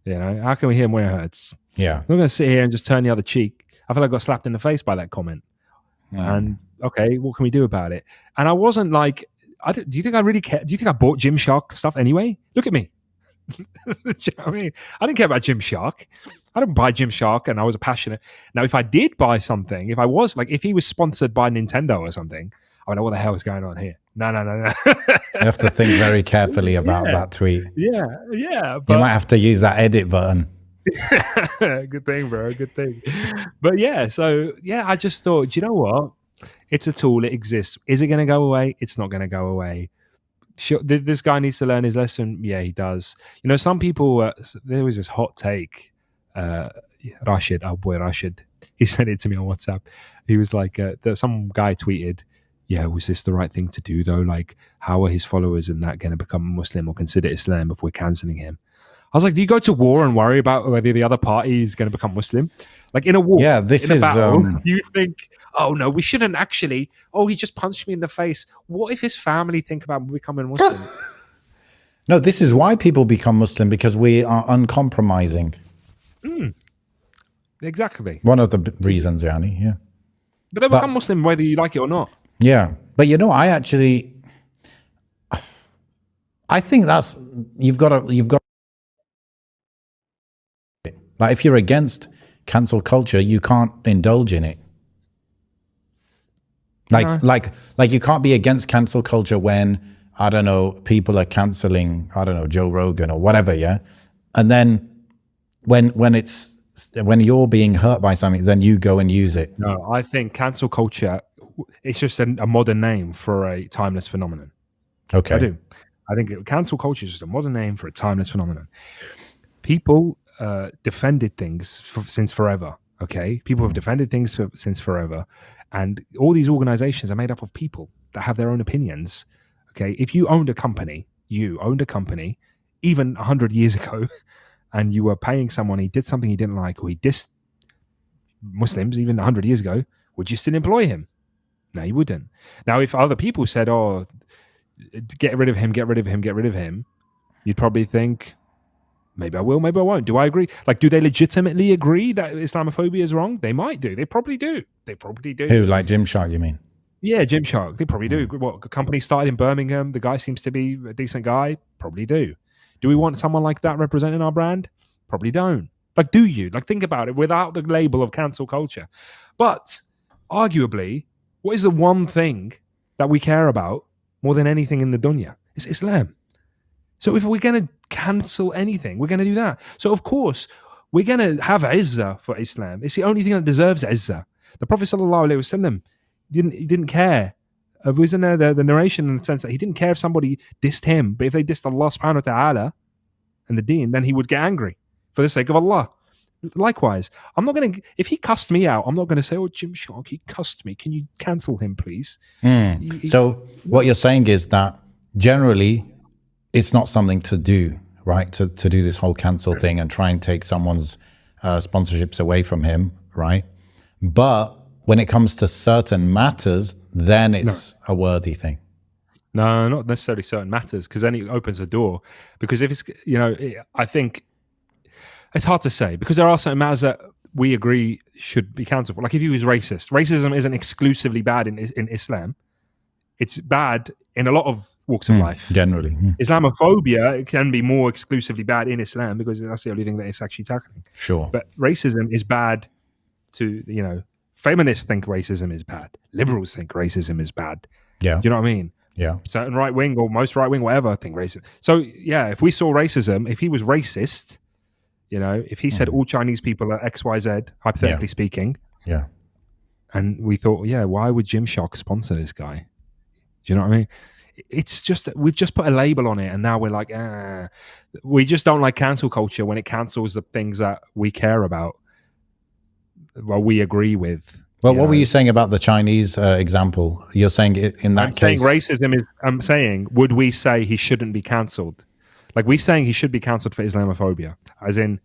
How can we hit him where it hurts? Yeah. I'm not going to sit here and just turn the other cheek. I feel like I got slapped in the face by that comment. And okay, what can we do about it? And I wasn't like, do you think I really care? Do you think I bought Gymshark stuff anyway? Look at me. Do you know what I mean? I didn't care about Gymshark. I don't buy Gymshark, and I was passionate. Now, if I did buy something, if he was sponsored by Nintendo or something, I would know what the hell is going on here. No. You have to think very carefully about that tweet. Yeah. But you might have to use that edit button. Good thing, bro. Good thing. But I just thought, do you know what? It's a tool. It exists. Is it going to go away? It's not going to go away. Sure, this guy needs to learn his lesson. Yeah, he does. Some people, there was this hot take. Rashid, our boy Rashid, he sent it to me on WhatsApp. He was like, some guy tweeted, yeah, was this the right thing to do though? Like, how are his followers and that going to become Muslim or consider Islam if we're cancelling him? I was like, do you go to war and worry about whether the other party is going to become Muslim? Like in a war, this is battle, you think, oh no, we shouldn't actually. Oh, he just punched me in the face. What if his family think about becoming Muslim? No, this is why people become Muslim, because we are uncompromising. Exactly. One of the reasons, Yani. Yeah. But they become Muslim whether you like it or not. Yeah, but I think that's you've got like, if you're against cancel culture, you can't indulge in it. Like you can't be against cancel culture when, I don't know, people are canceling, I don't know, Joe Rogan or whatever, yeah. And then when you're being hurt by something, then you go and use it. No, I think cancel culture, it's just a modern name for a timeless phenomenon. Okay. I do. I think cancel culture is just a modern name for a timeless phenomenon. People defended things since forever, okay? People have defended things since forever. And all these organizations are made up of people that have their own opinions, okay? If you owned a company, even 100 years ago, and you were paying someone, he did something he didn't like, or he dissed Muslims even 100 years ago, would you still employ him? No, you wouldn't. Now, if other people said, get rid of him, you'd probably think, Maybe I will, maybe I won't. Do I agree? Like, do they legitimately agree that Islamophobia is wrong? They might do. They probably do. They probably do. Who, like Gymshark, you mean? Yeah, Gymshark. They probably do. What, a company started in Birmingham. The guy seems to be a decent guy. Probably do. Do we want someone like that representing our brand? Probably don't. Like, do you? Like, think about it without the label of cancel culture. But arguably, what is the one thing that we care about more than anything in the dunya? It's Islam. So if we're going to cancel anything, we're going to do that. So of course, we're going to have izzah for Islam. It's the only thing that deserves izzah. The Prophet ﷺ didn't care. It was in the narration in the sense that he didn't care if somebody dissed him, but if they dissed Allah subhanahu wa ta'ala and the deen, then he would get angry for the sake of Allah. Likewise, I'm not going to, if he cussed me out, I'm not going to say, oh, Gymshark, he cussed me. Can you cancel him, please? So what you're saying is that generally it's not something to do, right? To do this whole cancel thing and try and take someone's sponsorships away from him, right? But when it comes to certain matters, then it's a worthy thing. No, not necessarily certain matters, because then it opens a door. Because if it's, I think it's hard to say, because there are certain matters that we agree should be cancelled for. Like if he was racist, racism isn't exclusively bad in Islam. It's bad in a lot of walks of life. Generally. Islamophobia can be more exclusively bad in Islam because that's the only thing that it's actually tackling. Sure. But racism is bad to, feminists think racism is bad. Liberals think racism is bad. Yeah. Do you know what I mean? Yeah. Certain right wing or most right wing, whatever, think racism. So yeah, if we saw racism, if he was racist, if he said all Chinese people are XYZ, hypothetically speaking. Yeah. And we thought, why would Gymshark sponsor this guy? Do you know what I mean? It's just, we've just put a label on it and now we're like, we just don't like cancel culture when it cancels the things that we care about, we agree with. Well, what were you saying about the Chinese example? You're saying in that case... I'm saying, would we say he shouldn't be cancelled? Like we're saying he should be cancelled for Islamophobia. As in,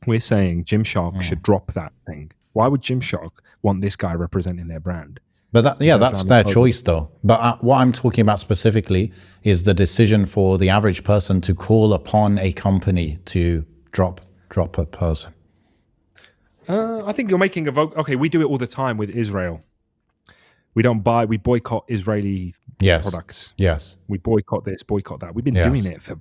we're saying Gymshark should drop that thing. Why would Gymshark want this guy representing their brand? But that's their choice though. But what I'm talking about specifically is the decision for the average person to call upon a company to drop a person. I think you're making a vote. Okay, we do it all the time with Israel. We boycott Israeli products. Yes. We boycott this, boycott that. We've been doing it for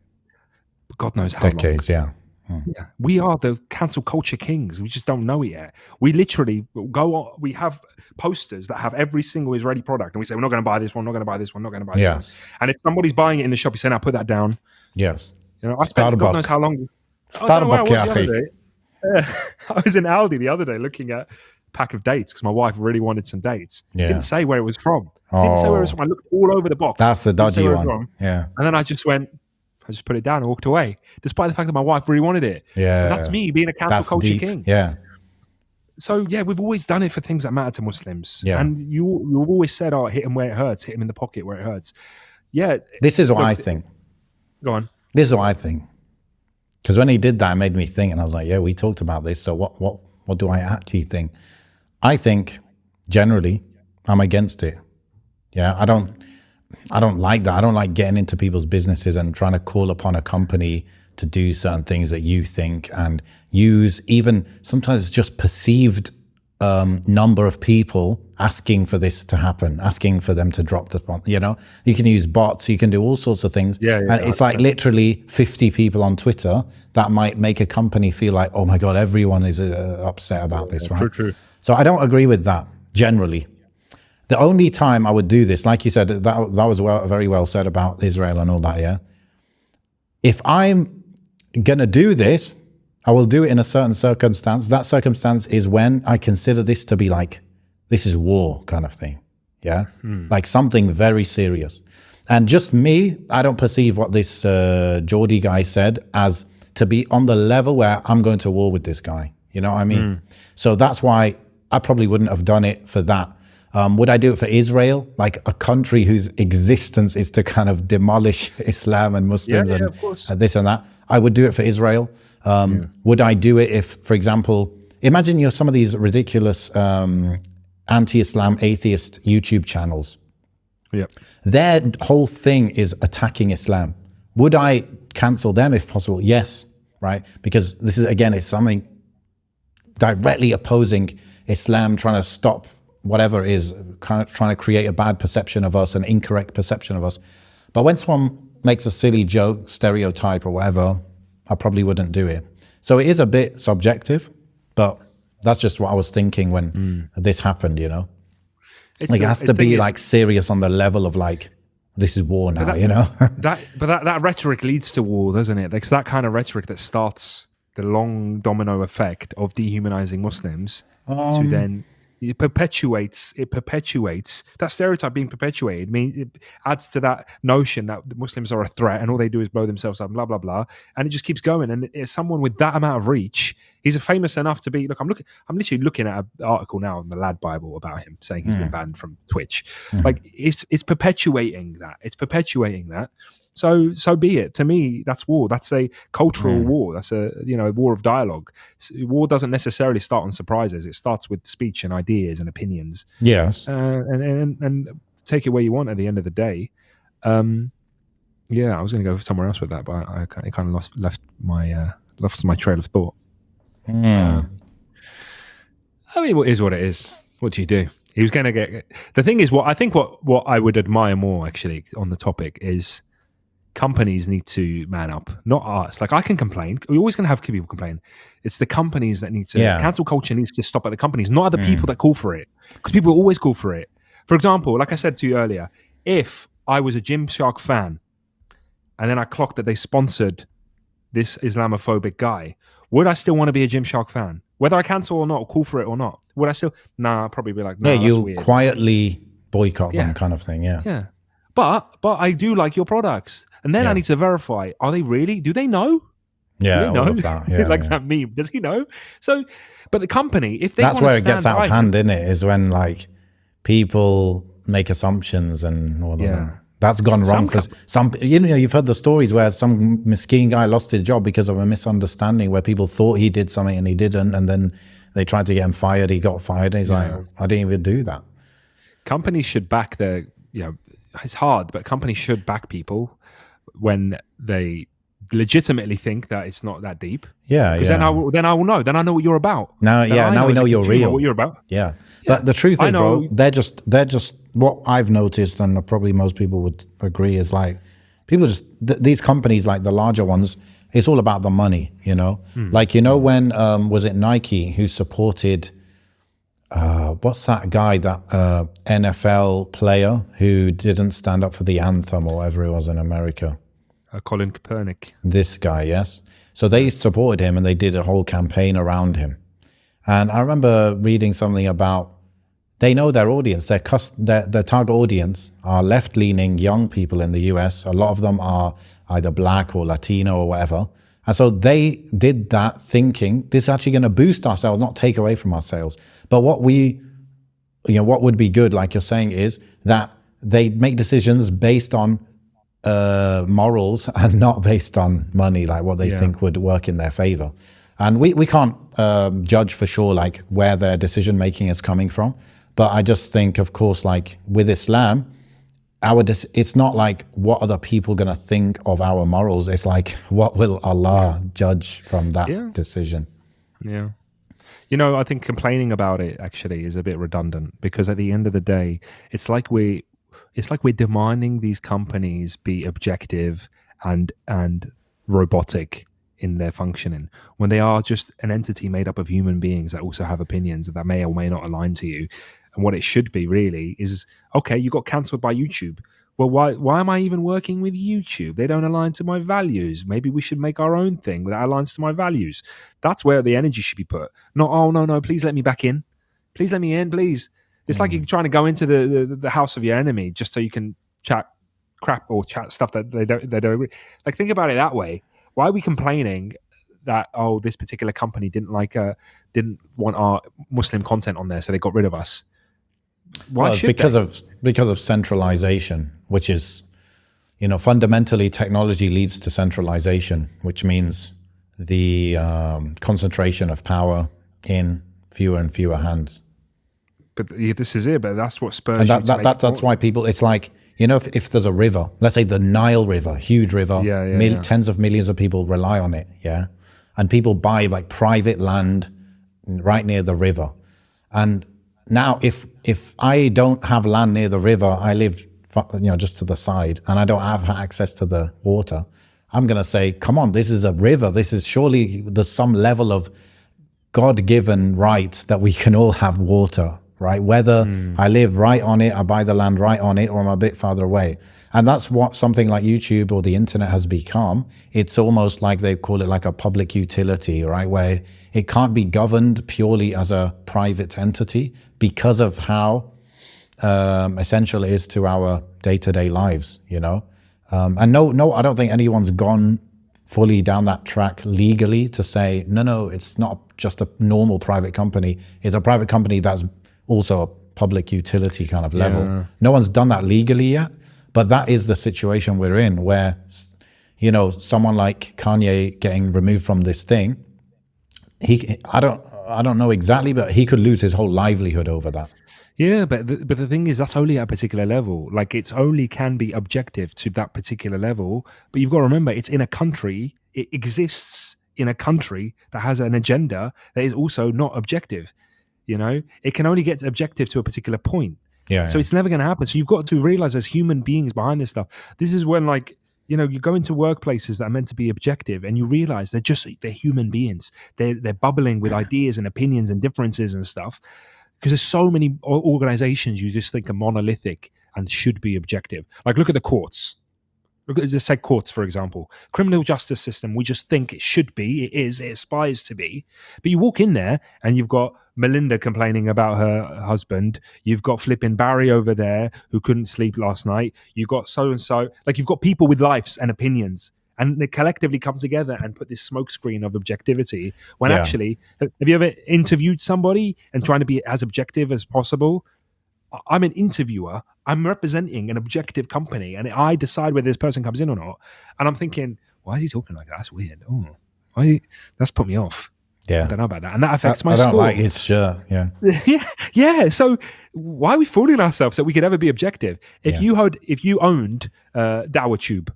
God knows how long. Decades, yeah. Yeah, we are the cancel culture kings. We just don't know it yet. We literally go on. We have posters that have every single Israeli product, and we say we're not going to buy this one, not going to buy this one, not going to buy this one. And if somebody's buying it in the shop, you say, "Now put that down." Yes. I spent God knows how long. I was in Aldi the other day looking at a pack of dates because my wife really wanted some dates. Didn't say where it was from. Didn't say where it was from. I looked all over the box. That's the dodgy one. Yeah. And then I just put it down and walked away, despite the fact that my wife really wanted it. Yeah. And that's me being a cancel culture king. Yeah. So, we've always done it for things that matter to Muslims. Yeah. And you've always said, hit him where it hurts, hit him in the pocket where it hurts. Yeah. This is what I think. Go on. This is what I think. Because when he did that, it made me think, and I was like, we talked about this. So what do I actually think? I think, generally, I'm against it. Yeah, I don't like that. I don't like getting into people's businesses and trying to call upon a company to do certain things that you think and use even sometimes it's just perceived number of people asking for this to happen, asking for them to drop the spot. You can use bots, you can do all sorts of things. And it's like literally 50 people on Twitter that might make a company feel like, oh my God, everyone is upset about this, right? True. So I don't agree with that generally. The only time I would do this, like you said, that was very well said about Israel and all that, yeah? If I'm going to do this, I will do it in a certain circumstance. That circumstance is when I consider this to be like, this is war kind of thing, yeah? Like something very serious. And just me, I don't perceive what this Geordie guy said as to be on the level where I'm going to war with this guy. You know what I mean? So that's why I probably wouldn't have done it for that. Would I do it for Israel, like a country whose existence is to kind of demolish Islam and Muslims and this and that? I would do it for Israel. Would I do it if, for example, imagine you're some of these ridiculous anti-Islam atheist YouTube channels. Yep. Their whole thing is attacking Islam. Would I cancel them if possible? Yes. right? Because this is, again, it's something directly opposing Islam, trying to stop whatever it is, kind of trying to create a bad perception of us, an incorrect perception of us. But when someone makes a silly joke, stereotype or whatever, I probably wouldn't do it. So it is a bit subjective, but that's just what I was thinking when this happened, you know? Like, it has to be like serious on the level of like, this is war now, you know? that rhetoric leads to war, doesn't it? It's that kind of rhetoric that starts the long domino effect of dehumanizing Muslims to then it perpetuates that stereotype being perpetuated. I mean, it adds to that notion that the Muslims are a threat and all they do is blow themselves up, blah blah blah, and it just keeps going. And it's someone with that amount of reach, he's famous enough to be. Look, I'm literally looking at an article now in the Lad Bible about him saying he's been banned from Twitch. Like it's perpetuating that. It's perpetuating that. So be it. To me, that's war. That's a cultural war. That's a war of dialogue. War doesn't necessarily start on surprises. It starts with speech and ideas and opinions. Yes. And take it where you want at the end of the day. I was going to go somewhere else with that, but I kind of lost my trail of thought. I mean, what is what it is. What do you do? He was going to get. The thing is, what I would admire more actually on the topic is, companies need to man up, not us. Like, I can complain. We're always going to have people complain. It's the companies that need to. Cancel culture needs to stop at the companies, not at the people that call for it. Because people always call for it. For example, like I said to you earlier, if I was a Gymshark fan and then I clocked that they sponsored this Islamophobic guy, would I still want to be a Gymshark fan? Whether I cancel or not, or call for it or not, would I still? Nah, I'd probably be like, no, you'll weird. Quietly boycott them, kind of thing. Yeah. But I do like your products. And then I need to verify, are they really? Do they know? Yeah, do they know? all of that. Yeah, that meme. Does he know? So, but the company, if they that's where it gets out of hand, isn't it? Is when like people make assumptions and all of that. That's gone wrong because some, you've heard the stories where some miskin guy lost his job because of a misunderstanding where people thought he did something and he didn't. And then they tried to get him fired. He got fired. And he's like, I didn't even do that. Companies should back their, it's hard, but companies should back people when they legitimately think that it's not that deep. Because then I will know. Then I know what you're about. Now we know you're real. What you're about. Yeah. But the truth is, bro, they're just what I've noticed, and probably most people would agree, is like people just these companies, like the larger ones, it's all about the money. Like when was it Nike who supported what's that guy, that NFL player who didn't stand up for the anthem or whatever it was in America? Colin Kaepernick. This guy, yes. So they supported him and they did a whole campaign around him. And I remember reading something about, they know their audience, their target audience are left-leaning young people in the US. A lot of them are either black or Latino or whatever. And so they did that thinking, this is actually going to boost our sales, not take away from our sales. But what would be good, like you're saying, is that they make decisions based on morals and not based on money, like what they think would work in their favor. And we can't judge for sure, like where their decision making is coming from. But I just think, of course, like with Islam, it's not like what other people going to think of our morals. It's like, what will Allah judge from that decision? Yeah. I think complaining about it actually is a bit redundant, because at the end of the day, it's like we're demanding these companies be objective and robotic in their functioning, when they are just an entity made up of human beings that also have opinions that may or may not align to you. And what it should be really is, okay, you got cancelled by YouTube. Well, why am I even working with YouTube? They don't align to my values. Maybe we should make our own thing that aligns to my values. That's where the energy should be put. Not, oh, no, please let me back in. Please let me in, please. It's like you're trying to go into the house of your enemy just so you can chat crap or chat stuff that they don't agree. Like, think about it that way. Why are we complaining that, this particular company didn't want our Muslim content on there, so they got rid of us? Because of centralization, which is, fundamentally technology leads to centralization, which means the concentration of power in fewer and fewer hands. But this is it. But that's what spurs. And that's why people. It's like, if there's a river, let's say the Nile River, huge river, tens of millions of people rely on it. Yeah. and people buy like private land right near the river. And now if I don't have land near the river, I live just to the side, and I don't have access to the water, I'm going to say, come on, this is a river. This is surely, there's some level of God-given right that we can all have water, right? Whether I live right on it, I buy the land right on it, or I'm a bit farther away. And that's what something like YouTube or the internet has become. It's almost like they call it like a public utility, right? Where it can't be governed purely as a private entity because of how essential it is to our day-to-day lives, And no, I don't think anyone's gone fully down that track legally to say, no, it's not just a normal private company. It's a private company that's also a public utility kind of level. Yeah. No one's done that legally yet, but that is the situation we're in where, someone like Kanye getting removed from this thing, I don't know exactly, but he could lose his whole livelihood over that. Yeah, but the thing is, that's only at a particular level. Like, it's only can be objective to that particular level. But you've got to remember, it's in a country. It exists in a country that has an agenda that is also not objective. It can only get objective to a particular point. Yeah. So it's never going to happen. So you've got to realize there's human beings behind this stuff. This is when, you go into workplaces that are meant to be objective, and you realize they're human beings. They're bubbling with ideas and opinions and differences and stuff. Because there's so many organizations you just think are monolithic and should be objective. Like, look at the courts. Just say courts, for example. Criminal justice system, we just think it should be, it is, it aspires to be. But you walk in there and you've got Melinda complaining about her husband. You've got flipping Barry over there who couldn't sleep last night. You've got so-and-so. Like, you've got people with lives and opinions. And they collectively come together and put this smokescreen of objectivity. When actually, have you ever interviewed somebody and trying to be as objective as possible? I'm an interviewer. I'm representing an objective company, and I decide whether this person comes in or not. And I'm thinking, why is he talking like that? That's weird. That's put me off. Yeah, I don't know about that, and that affects my score. I don't score. like his shirt. Yeah, yeah. So why are we fooling ourselves that we could ever be objective? If you owned DowerTube.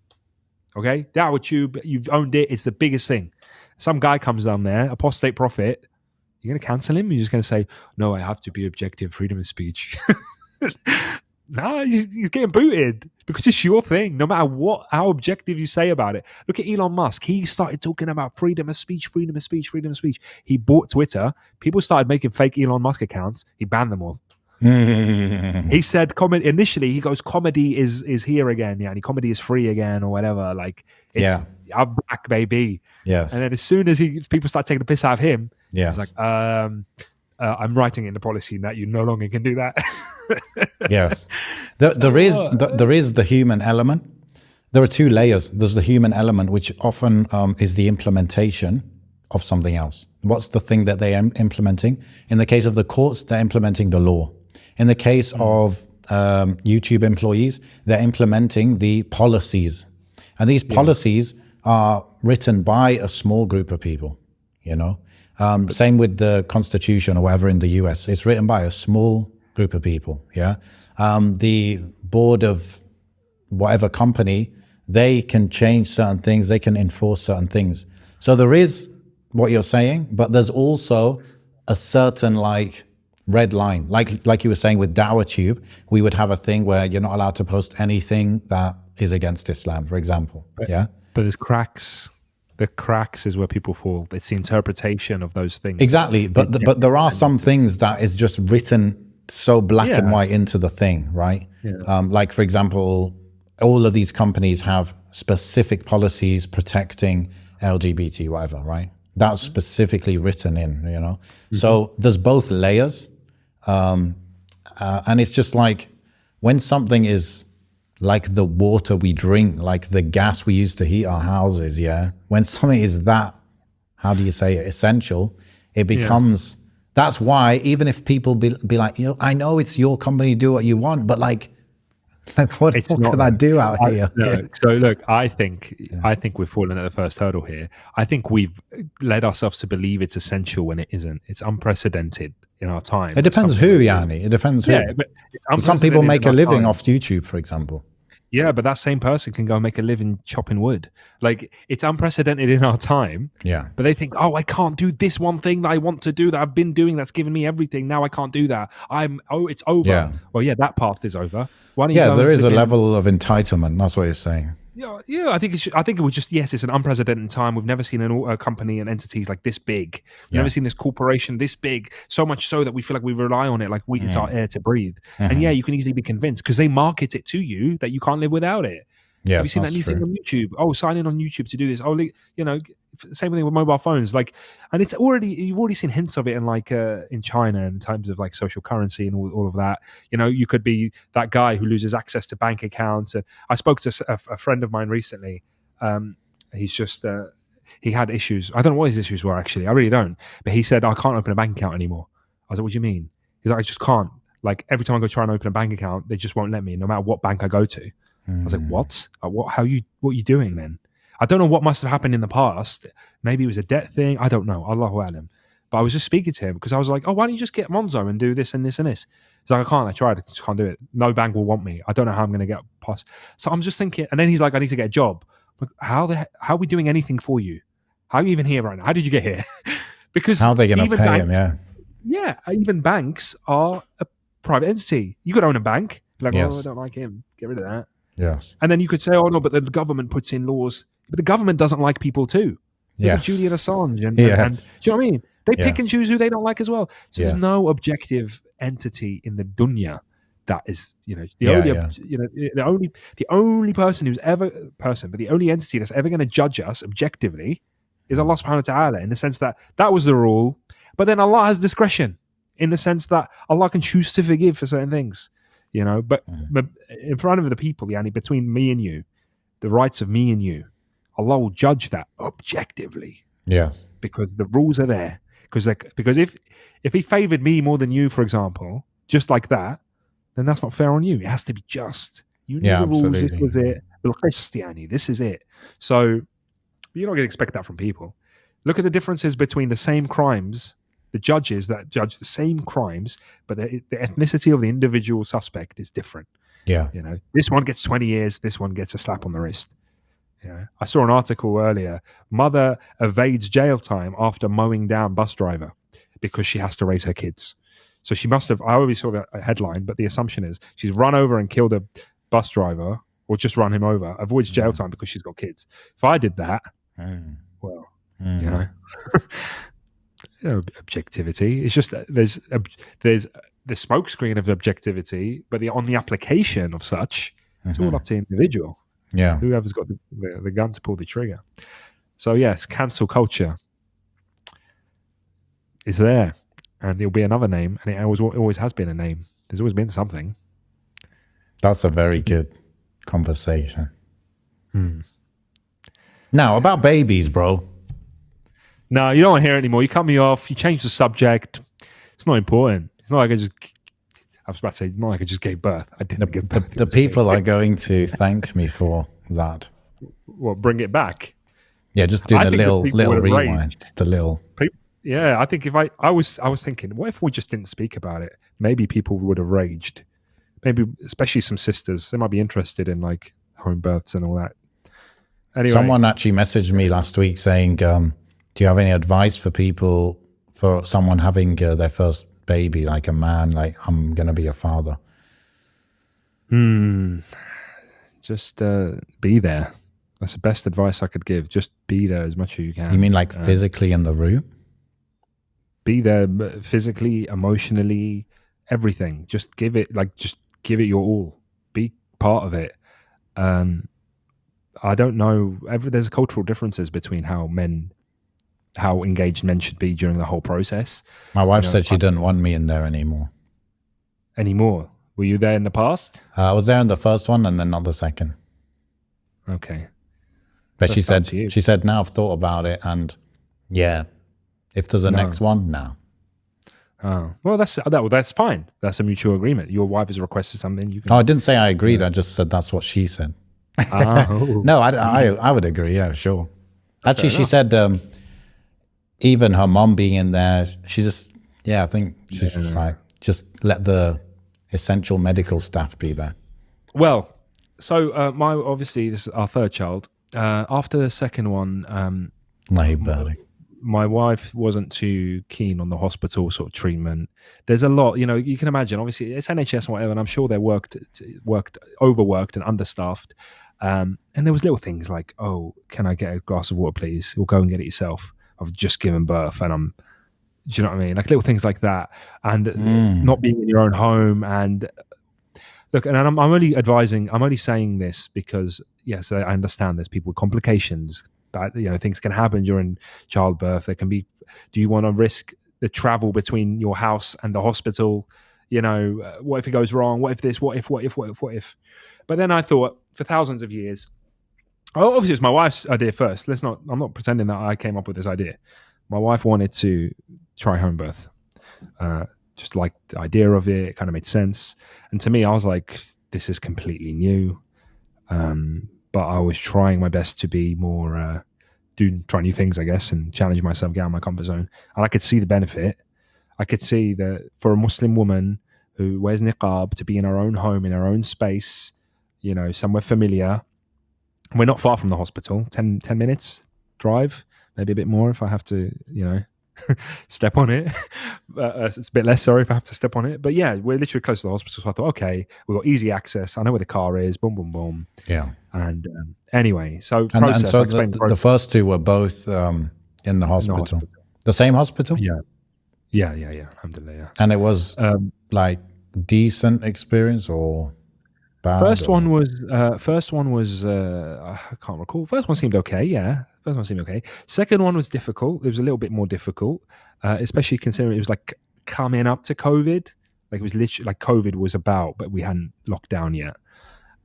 Okay, DowerTube, you've owned it. It's the biggest thing. Some guy comes down there, apostate prophet. You're going to cancel him? You're just going to say, no, I have to be objective, freedom of speech. Nah, he's getting booted because it's your thing. No matter how objective you say about it. Look at Elon Musk. He started talking about freedom of speech, freedom of speech, freedom of speech. He bought Twitter. People started making fake Elon Musk accounts. He banned them all. He said initially he goes, comedy is here again, and comedy is free again, or whatever. Like, I'm back, baby. Yes. And then as soon as people start taking the piss out of him, yes, he's like, I'm writing in the policy that you no longer can do that. Yes. There is the human element. There are two layers. There's the human element, which often is the implementation of something else. What's the thing that they are implementing? In the case of the courts, they're implementing the law. In the case of YouTube employees, they're implementing the policies. And these policies are written by a small group of people, Same with the Constitution or whatever in the US. It's written by a small group of people, The board of whatever company, they can change certain things. They can enforce certain things. So there is what you're saying, but there's also a certain red line, like you were saying with DowerTube, we would have a thing where you're not allowed to post anything that is against Islam, for example. But there's cracks. The cracks is where people fall. It's the interpretation of those things. Exactly, but there are some things that is just written so black and white into the thing, right? Like, for example, all of these companies have specific policies protecting LGBT, whatever, right? That's specifically written in, So there's both layers. And it's just like when something is like the water we drink, like the gas we use to heat our houses, when something is that, how do you say it, essential, it becomes, that's why even if people be like, I know it's your company, do what you want, but like what can I do out here? So look, I think we've fallen at the first hurdle here. I think we've led ourselves to believe it's essential when it isn't. It's unprecedented in our time. It depends who, Yanni. It depends who. But some people make a living off YouTube, for example. Yeah, but that same person can go and make a living chopping wood. Like, it's unprecedented in our time. Yeah. But they think, oh, I can't do this one thing that I want to do that I've been doing that's given me everything. Now I can't do that. It's over. Yeah. Well, yeah, that path is over. Why don't you Yeah, go there and is a flip in- level of entitlement. That's what you're saying. Yeah, I think it was just, yes, it's an unprecedented time. We've never seen a company and entities like this big. We've never seen this corporation this big, so much so that we feel like we rely on it, like it's our air to breathe. And yeah, you can easily be convinced because they market it to you that you can't live without it. Yeah, have you seen that new thing on YouTube? Oh, sign in on YouTube to do this. Oh, same thing with mobile phones. Like, and you've already seen hints of it in in China in terms of like social currency and all of that. You could be that guy who loses access to bank accounts. And I spoke to a friend of mine recently. He's just he had issues. I don't know what his issues were actually. I really don't. But he said, I can't open a bank account anymore. I was like, what do you mean? He's like, I just can't. Like every time I go try and open a bank account, they just won't let me, no matter what bank I go to. I was like, what? What are you doing then? I don't know what must have happened in the past. Maybe it was a debt thing. I don't know. Allahu alam. But I was just speaking to him because I was like, oh, why don't you just get Monzo and do this and this and this? He's like, I can't. I tried. I just can't do it. No bank will want me. I don't know how I'm going to get past. So I'm just thinking. And then he's like, I need to get a job. Like, how are we doing anything for you? How are you even here right now? How did you get here? Because how are they going to pay him? Yeah. Yeah. Even banks are a private entity. You could own a bank. Like, Yes. oh, I don't like him. Get rid of that. Yes. And then you could say, oh, no, but the government puts in laws. But the government doesn't like people too. Yes. Julian Assange. And, Yes. and do you know what I mean? They pick Yes. and choose who they don't like as well. So Yes. there's no objective entity in the dunya that is, the only person who's ever but the only entity that's ever going to judge us objectively is Allah subhanahu wa ta'ala, in the sense that was the rule. But then Allah has discretion in the sense that Allah can choose to forgive for certain things. But in front of the people, between me and you, the rights of me and you, Allah will judge that objectively. Yeah. Because the rules are there. Because if He favored me more than you, for example, just like that, then that's not fair on you. It has to be just. You know the rules. This was it. This is it. So you're not going to expect that from people. Look at the differences between the same crimes. The judges that judge the same crimes, but the ethnicity of the individual suspect is different. Yeah. This one gets 20 years. This one gets a slap on the wrist. I saw an article earlier. Mother evades jail time after mowing down bus driver because she has to raise her kids. So she must have. I already saw that headline, but the assumption is she's run over and killed a bus driver, or just run him over, avoids jail time because she's got kids. If I did that, well, objectivity. It's just that there's the smokescreen of objectivity, but on the application of such, it's all up to the individual. Yeah. Whoever's got the gun to pull the trigger. So yes, cancel culture is there, and it'll be another name, and it always has been a name. There's always been something. That's a very good conversation. Now about babies, bro. No, you don't want to hear it anymore. You cut me off. You change the subject. It's not important. It's not like I was about to say, not like I just gave birth. I didn't give birth. The people are going to thank me for that. Well, bring it back. Yeah, just do a little rewind. Raged. Just a little. Yeah, I think if I was thinking, what if we just didn't speak about it? Maybe people would have raged. Maybe, especially some sisters, they might be interested in like home births and all that. Anyway, someone actually messaged me last week saying, do you have any advice for people, for someone having their first baby, like a man, like I'm going to be a father? Just be there. That's the best advice I could give. Just be there as much as you can. You mean like physically in the room? Be there physically, emotionally, everything. Just give it your all. Be part of it. I don't know. There's cultural differences between how engaged men should be during the whole process. My wife said she didn't want me in there anymore. Were you there in the past? I was there in the first one and then not the second. Okay. But she said, now I've thought about it, and yeah, if there's a next one, no. Oh, well, that's fine. That's a mutual agreement. Your wife has requested something. You can. Oh, I didn't say I agreed. I just said that's what she said. No, I would agree. Yeah, sure. Actually, she said even her mom being in there, she just, I think she's just like, just let the essential medical staff be there. Well, my obviously this is our third child. After the second one, Labor. my wife wasn't too keen on the hospital sort of treatment. There's a lot, you can imagine. Obviously, it's NHS and whatever, and I'm sure they're worked, overworked and understaffed. And there was little things like, "Oh, can I get a glass of water, please?" Or "Go and get it yourself. I've just given birth, and I'm." Do you know what I mean? Like little things like that, and not being in your own home. And look, and I'm only advising. I'm only saying this because yes, I understand there's people with complications. But things can happen during childbirth. There can be. Do you want to risk the travel between your house and the hospital? What if it goes wrong? What if this? What if? What if? What if? What if? But then I thought, for thousands of years, obviously it's my wife's idea first. I'm not pretending that I came up with this idea. My wife wanted to try home birth. Just like the idea of it, it kind of made sense. And to me, I was like, this is completely new. But I was trying my best to be more, try new things, I guess, and challenge myself, get out of my comfort zone. And I could see the benefit. I could see that for a Muslim woman who wears niqab to be in her own home, in her own space, somewhere familiar. We're not far from the hospital, 10 minutes drive, maybe a bit more if I have to, step on it. It's a bit less, sorry, if I have to step on it. But yeah, we're literally close to the hospital. So I thought, okay, we've got easy access. I know where the car is. Boom, boom, boom. Yeah. And anyway, so process. And so the first two were both in the hospital. The same hospital? Yeah. Alhamdulillah, yeah. And it was like decent experience or bad? First one was I can't recall. First one seemed okay, yeah. Second one was difficult. It was a little bit more difficult, especially considering it was like coming up to COVID. Like it was literally like COVID was about, but we hadn't locked down yet.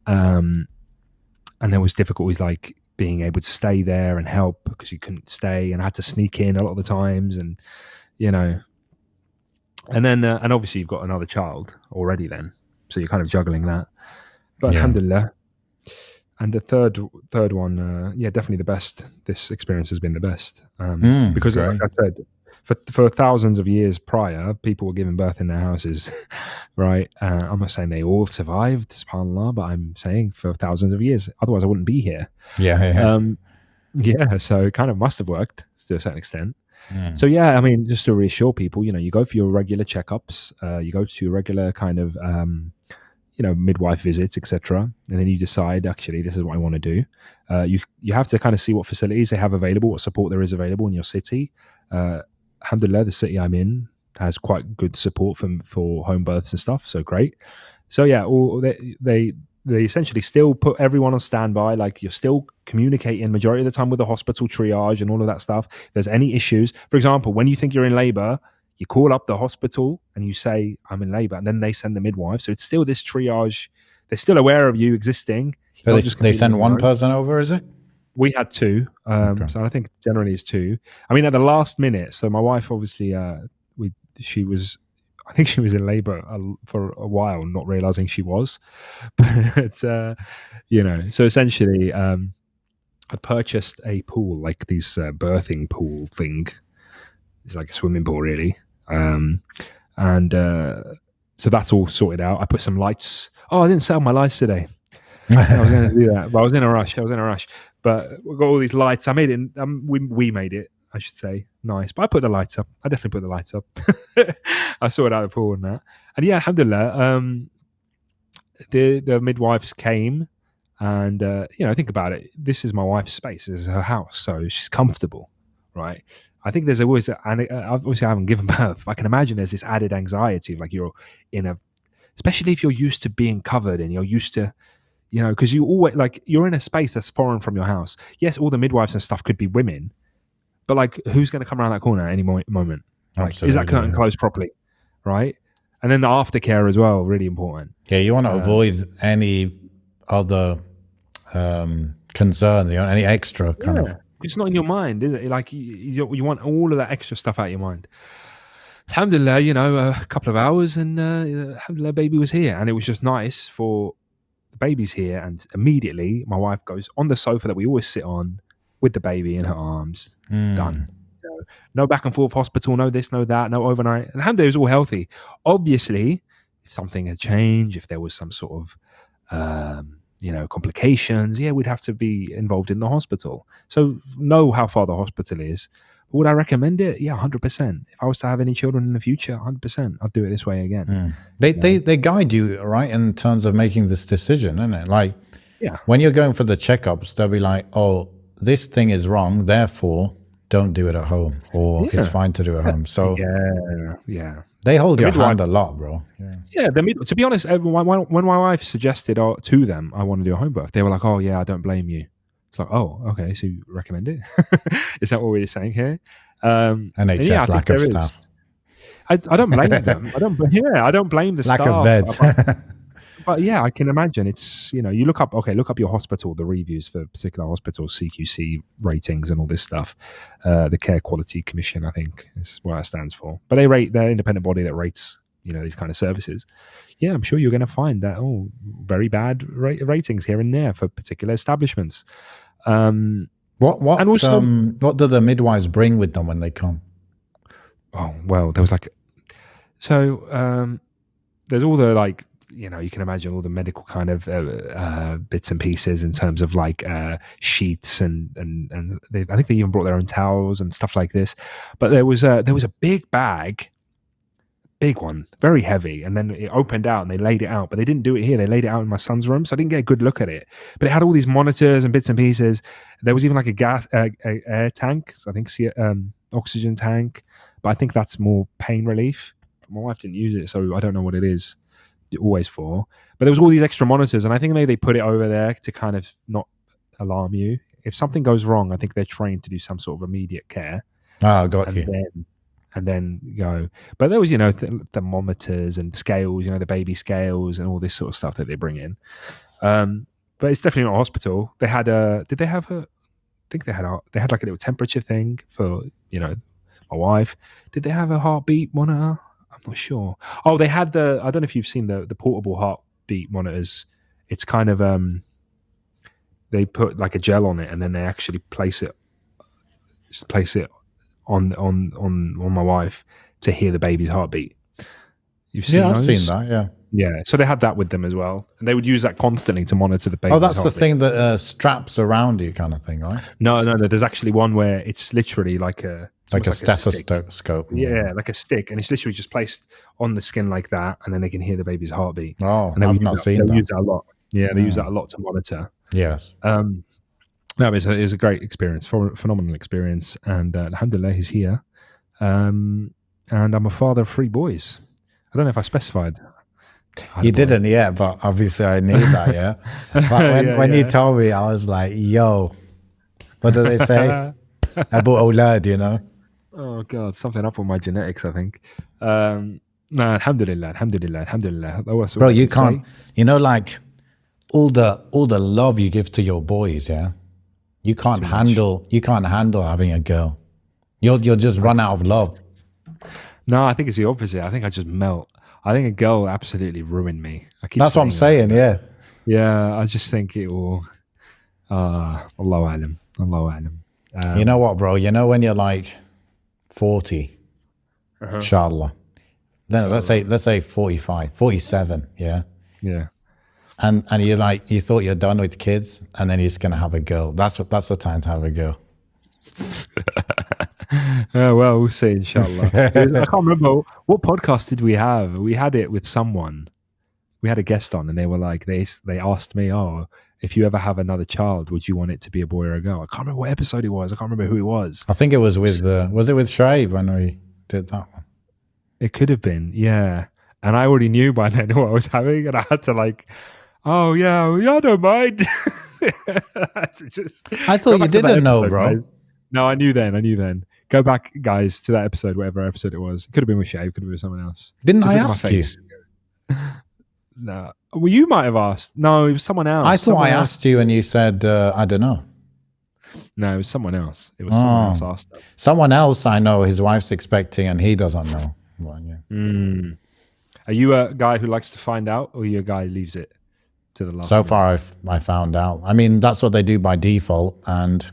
And there was difficulties like being able to stay there and help because you couldn't stay, and I had to sneak in a lot of the times, and and then and obviously you've got another child already then, so you're kind of juggling that. But alhamdulillah. And the third one, definitely the best. This experience has been the best because, like I said, for thousands of years prior, people were giving birth in their houses, right? I'm not saying they all survived, subhanAllah, but I'm saying for thousands of years. Otherwise, I wouldn't be here. So it kind of must have worked to a certain extent. So I mean, just to reassure people, you go for your regular checkups, you go to your regular kind of midwife visits, etc., and then you decide, actually, this is what I want to do. You have to kind of see what facilities they have available, what support there is available in your city. Alhamdulillah, the city I'm in has quite good support for home births and stuff, so great. So they essentially still put everyone on standby. Like you're still communicating majority of the time with the hospital triage and all of that stuff. If there's any issues, for example, when you think you're in labor, you call up the hospital and you say, I'm in labor, and then they send the midwife. So it's still this triage. They're still aware of you existing. So they send one person over, is it? We had two. So I think generally it's two. I mean, at the last minute, so my wife obviously, I think she was in labor for a while, not realizing she was. But, so essentially, I purchased a pool, like this birthing pool thing. It's like a swimming pool, really. So that's all sorted out. I put some lights. Oh, I didn't set up my lights today. I was going to do that, but I was in a rush. But we got all these lights. I made it. We made it, I should say. Nice. But I put the lights up. I definitely put the lights up. I sorted out the pool and that. And yeah, alhamdulillah, the midwives came, and think about it. This is my wife's space. This is her house, so she's comfortable, right? I think there's always, and obviously I haven't given birth. I can imagine there's this added anxiety of like you're especially if you're used to being covered and you're used to, because you always like you're in a space that's foreign from your house. Yes, all the midwives and stuff could be women, but like who's going to come around that corner at any moment? Like, is that curtain closed properly, right? And then the aftercare as well, really important. Yeah, you want to avoid any other concerns, any extra kind of. It's not in your mind, is it? Like you want all of that extra stuff out of your mind. Alhamdulillah, a couple of hours, and alhamdulillah, baby was here, and it was just nice for the baby's here. And immediately, my wife goes on the sofa that we always sit on with the baby in her arms. Done. No back and forth hospital, no this, no that, no overnight. And alhamdulillah, it was all healthy. Obviously, if something had changed, if there was some sort of complications, we'd have to be involved in the hospital. So know how far the hospital is. Would I recommend it? Yeah, 100%. If I was to have any children in the future, 100%, I'd do it this way again. They guide you, right, in terms of making this decision, isn't it? Like, when you're going for the checkups, they'll be like, oh, this thing is wrong, therefore don't do it at home, or it's fine to do it at home. So they hold your hand a lot, bro. To be honest, when my wife suggested to them I want to do a home birth, they were like, oh yeah, I don't blame you. It's like, oh, okay, so you recommend it? Is that what we're saying here? NHS lack of staff. I don't blame them. I don't blame the lack staff. Of beds. But yeah, I can imagine it's, you look up your hospital, the reviews for particular hospitals, CQC ratings and all this stuff. The Care Quality Commission, I think, is what that stands for. But they're an independent body that rates, these kind of services. Yeah, I'm sure you're going to find that, very bad ratings here and there for particular establishments. What do the midwives bring with them when they come? Oh, well, there was there's all the you can imagine all the medical kind of bits and pieces in terms of sheets and I think they even brought their own towels and stuff like this. But there was a big bag, big one, very heavy, and then it opened out and they laid it out. But they didn't do it here; they laid it out in my son's room, so I didn't get a good look at it. But it had all these monitors and bits and pieces. There was even a gas air tank, so I think oxygen tank. But I think that's more pain relief. My wife didn't use it, so I don't know what it is always for. But there was all these extra monitors, and I think maybe they put it over there to kind of not alarm you. If something goes wrong, I think they're trained to do some sort of immediate care. Got you. And then go. But there was, thermometers and scales, the baby scales and all this sort of stuff that they bring in. But it's definitely not a hospital. They had did they have I think they had like a little temperature thing for, my wife. Did they have a heartbeat monitor? I'm not sure. Oh, they had I don't know if you've seen the portable heartbeat monitors. It's kind of, they put a gel on it and then they actually place it on my wife to hear the baby's heartbeat. You've seen those? I've seen that, yeah. So they had that with them as well, and they would use that constantly to monitor the baby's heartbeat. That's the thing that straps around you, kind of thing, right? No. There's actually one where it's literally like a stethoscope. Yeah, like a stick, and it's literally just placed on the skin like that, and then they can hear the baby's heartbeat. Oh, I've not seen that. They use that a lot. Yeah, they use that a lot to monitor. Yes. No, it was a great experience, phenomenal experience, and alhamdulillah, he's here. And I'm a father of 3 boys. I don't know if I specified. You didn't yet, but obviously I knew that, yeah. But when you told me, I was like, yo, what do they say? Abu Awlad, Oh, God, something up on my genetics, I think. No, alhamdulillah. Bro, you can't, all the love you give to your boys, yeah? You can't handle having a girl. You'll just run out of love. No, I think it's the opposite. I think I just melt. I think a girl absolutely ruined me. That's what I'm saying, yeah. Yeah, I just think it will. Allahu alam. You know what, bro? When you're 40, inshallah. Then let's say 45, 47, yeah? Yeah. And you thought you're done with kids, and then you're just gonna have a girl. That's the time to have a girl. Well, we'll see, inshallah. I can't remember what podcast did we have. We had it with someone. We had a guest on, and they were like, they asked me, "Oh, if you ever have another child, would you want it to be a boy or a girl?" I can't remember what episode it was. I can't remember who it was. I think it was with was it with Shaib when we did that one? It could have been, yeah. And I already knew by then what I was having, and I had to oh yeah, I don't mind. I thought you didn't know, bro. Guys. No, I knew then. Go back, guys, to that episode, whatever episode it was. It could have been with Shaib, could have been with someone else. Didn't I ask you? No. Well, you might have asked. No, it was someone else. I thought I asked you and you said, I don't know. No, it was someone else. It was someone else asked us. Someone else I know his wife's expecting and he doesn't know. Well, yeah. Are you a guy who likes to find out, or are you a guy who leaves it to the last So far, I found out. I mean, that's what they do by default, and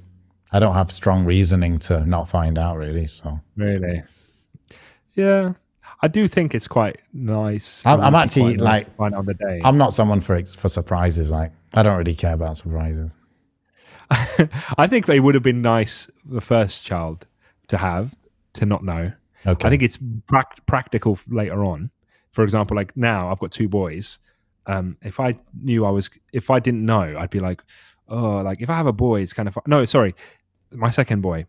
I don't have strong reasoning to not find out, really. So really, yeah, I do think it's quite nice. I'm actually find out on the day. I'm not someone for surprises. I don't really care about surprises. I think they would have been nice, the first child, to not know. Okay. I think it's practical later on. For example, like now I've got two boys. If I didn't know, I'd be like, oh, like if I have a boy, it's kind of no. Sorry, my second boy.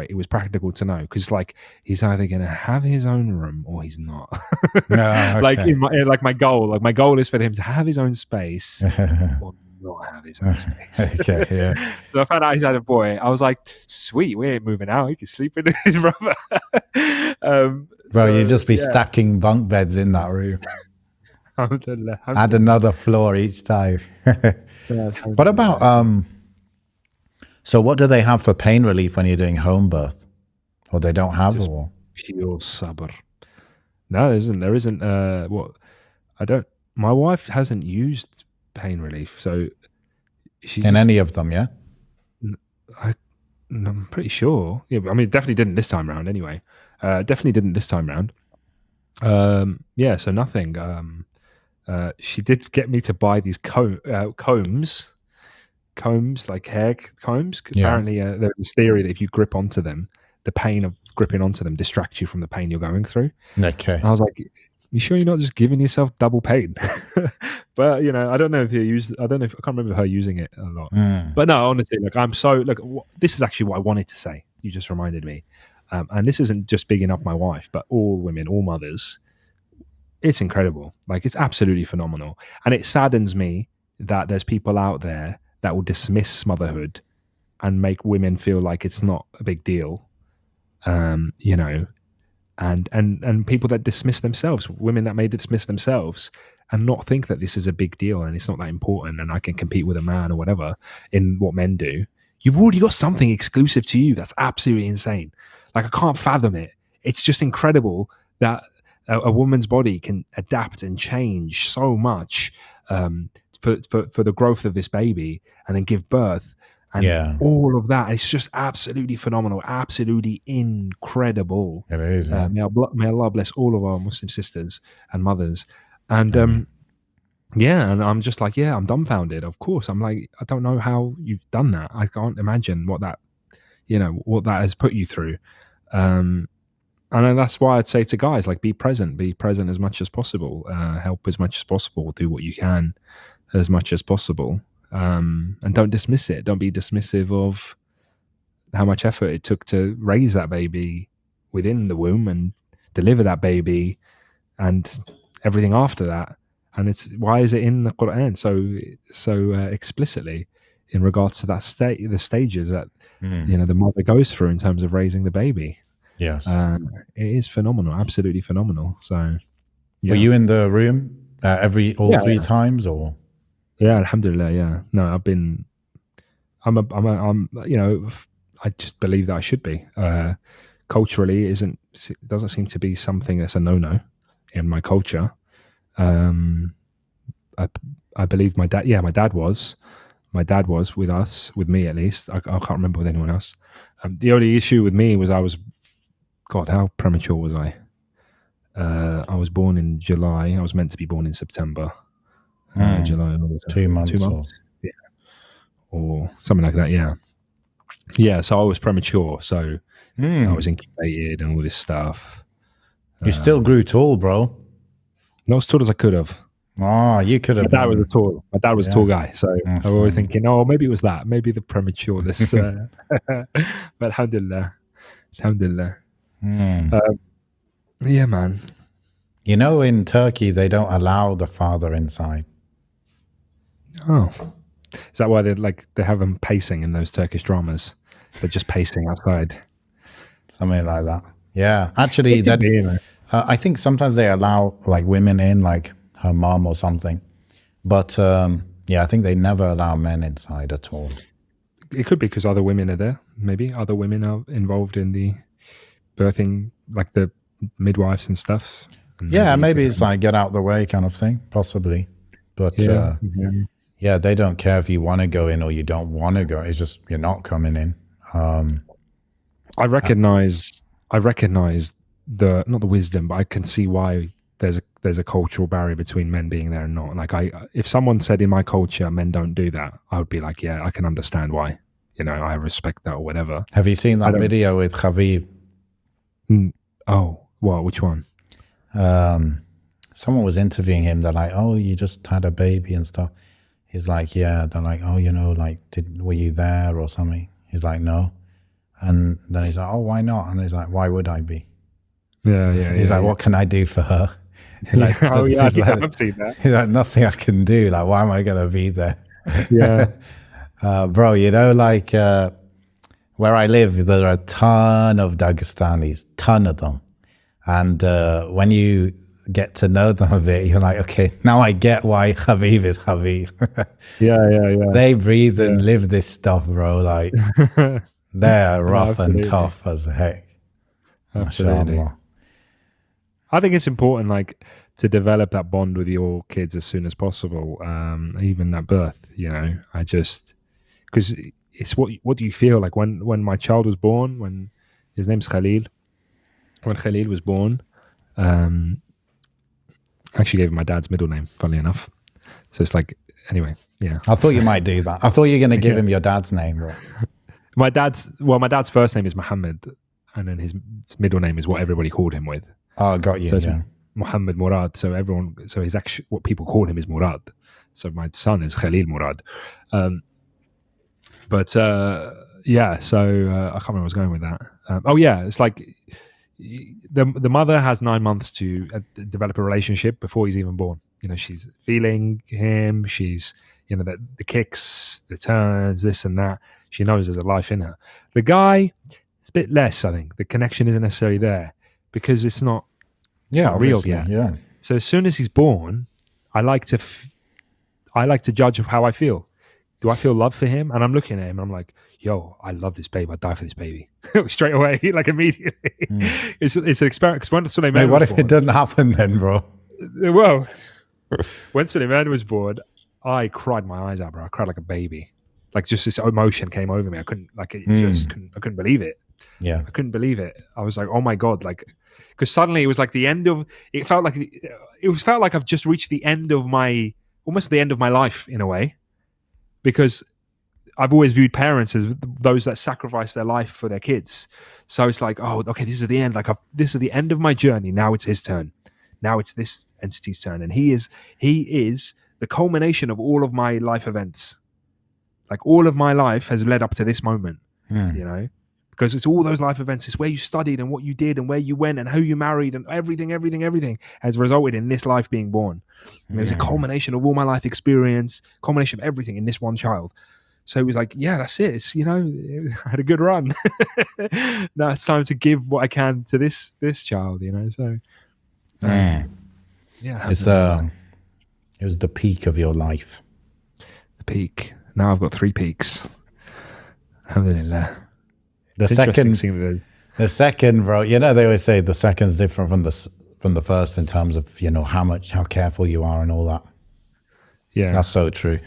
It was practical to know because like he's either going to have his own room or he's not. No, Like okay. my goal is for him to have his own space or not have his own space. Okay, yeah. So I found out he's had a boy. I was like, sweet, we ain't moving out. He can sleep with his brother. Bro, you'd just be stacking bunk beds in that room. Add another floor each time. What about so what do they have for pain relief when you're doing home birth? Or they don't have Just or pure sabr. No, there isn't what I don't my wife hasn't used pain relief, so any of them, yeah? I'm pretty sure. Yeah, I mean, definitely didn't this time round. Anyway, definitely didn't this time round. Yeah, so nothing. She did get me to buy these combs, like hair combs. Yeah. Apparently, there's this theory that if you grip onto them, the pain of gripping onto them distracts you from the pain you're going through. Okay. And I was like, you sure you're not just giving yourself double pain? But I don't know if I can't remember her using it a lot. But no, honestly, this is actually what I wanted to say. You just reminded me. And this isn't just bigging up my wife, but all women, all mothers. It's incredible. Like, it's absolutely phenomenal. And it saddens me that there's people out there that will dismiss motherhood and make women feel like it's not a big deal. And people that dismiss themselves, women that may dismiss themselves and not think that this is a big deal and it's not that important and I can compete with a man or whatever in what men do. You've already got something exclusive to you that's absolutely insane. Like, I can't fathom it. It's just incredible that a woman's body can adapt and change so much for the growth of this baby and then give birth. And all of that, it's just absolutely phenomenal, absolutely incredible. It is. Yeah. May Allah bless all of our Muslim sisters and mothers. And and I'm just like, I'm dumbfounded. Of course, I'm like, I don't know how you've done that. I can't imagine what that has put you through. And that's why I'd say to guys, like, be present as much as possible, help as much as possible, do what you can as much as possible. And don't dismiss it. Don't be dismissive of how much effort it took to raise that baby within the womb and deliver that baby and everything after that. And why is it in the Quran so explicitly in regards to that the stages that the mother goes through in terms of raising the baby? Yes, it is phenomenal, absolutely phenomenal. So, were you in the room all 3 times or? Yeah, alhamdulillah. Yeah, no, I just believe that I should be. Culturally, it doesn't seem to be something that's a no-no in my culture. I believe my dad was with me at least. I can't remember with anyone else. The only issue with me was God, how premature was I? I was born in July. I was meant to be born in September. July, 2 months. Yeah, or something like that. Yeah. So I was premature. So I was incubated and all this stuff. You still grew tall, bro. Not as tall as I could have. Oh, you could have. My dad was a tall guy. So I was always thinking, maybe it was that. Maybe the prematureness. But alhamdulillah. Yeah, man. In Turkey, they don't allow the father inside. Oh, is that why they have them pacing in those Turkish dramas? They're just pacing outside. Something like that. Yeah, actually, I think sometimes they allow like women in, like her mom or something. But I think they never allow men inside at all. It could be because other women are there. Maybe other women are involved in the birthing, like the midwives and stuff. And maybe it's like get out the way kind of thing, possibly. But they don't care if you want to go in or you don't want to go. It's just you're not coming in. I recognize not the wisdom, but I can see why there's a cultural barrier between men being there and not. Like if someone said in my culture men don't do that, I would be like, yeah, I can understand why. I respect that or whatever. Have you seen that video with Khabib? Oh, well, which one? Someone was interviewing him. They're like, "Oh, you just had a baby and stuff." He's like, "Yeah." They're like, "Oh, like, were you there or something?" He's like, "No." And then he's like, "Oh, why not?" And he's like, "Why would I be?" Yeah. He's like, "What can I do for her?" Like, I've seen that. He's like, "Nothing I can do. Like, why am I gonna be there?" Yeah. Bro, like where I live, there are a ton of Dagestanis, ton of them. And when you get to know them a bit, you're like, okay, now I get why Habib is Habib. Yeah. They breathe and live this stuff, bro. Like, they're rough and tough as heck. Absolutely. I think it's important, like, to develop that bond with your kids as soon as possible, even at birth. I just, because it's what do you feel like when my child was born, when his name's Khalil, when Khalil was born, I actually gave him my dad's middle name, funnily enough. So it's like, anyway, yeah. I thought you might do that. I thought you were going to give him your dad's name, bro. My dad's first name is Mohamed, and then his middle name is what everybody called him with. Oh, got you. So it's Mohamed Murad. So his actual, what people call him is Murad. So my son is Khalil Murad. Yeah, so I can't remember where I was going with that. It's like the mother has 9 months to develop a relationship before he's even born. She's feeling him. She's, the kicks, the turns, this and that. She knows there's a life in her. The guy, it's a bit less, I think. The connection isn't necessarily there because it's not real yet. Yeah. So as soon as he's born, I like to judge how I feel. Do I feel love for him? And I'm looking at him and I'm like, yo, I love this baby. I'd die for this baby. Straight away, like immediately. It's an experiment. Because when Suleiman what if it didn't happen then, bro? Well, when Suleiman was born, I cried my eyes out, bro. I cried like a baby. Like just this emotion came over me. I couldn't, like, I couldn't believe it. Yeah. I couldn't believe it. I was like, oh my God. Like, because suddenly it was like it felt like I've just reached the end of almost the end of my life in a way. Because I've always viewed parents as those that sacrifice their life for their kids. So it's like, oh, okay, this is the end. Like, this is the end of my journey. Now it's his turn. Now it's this entity's turn. And he is the culmination of all of my life events. Like, all of my life has led up to this moment, because it's all those life events. It's where you studied and what you did and where you went and who you married and everything has resulted in this life being born. It was a culmination of all my life experience, culmination of everything in this one child. So it was like, yeah, that's it. It's, I had a good run. Now it's time to give what I can to this child, So, yeah, it was the peak of your life. The peak. Now I've got 3 peaks. Alhamdulillah. The second, bro. They always say the second's different from the first in terms of how careful you are and all that. Yeah, that's so true.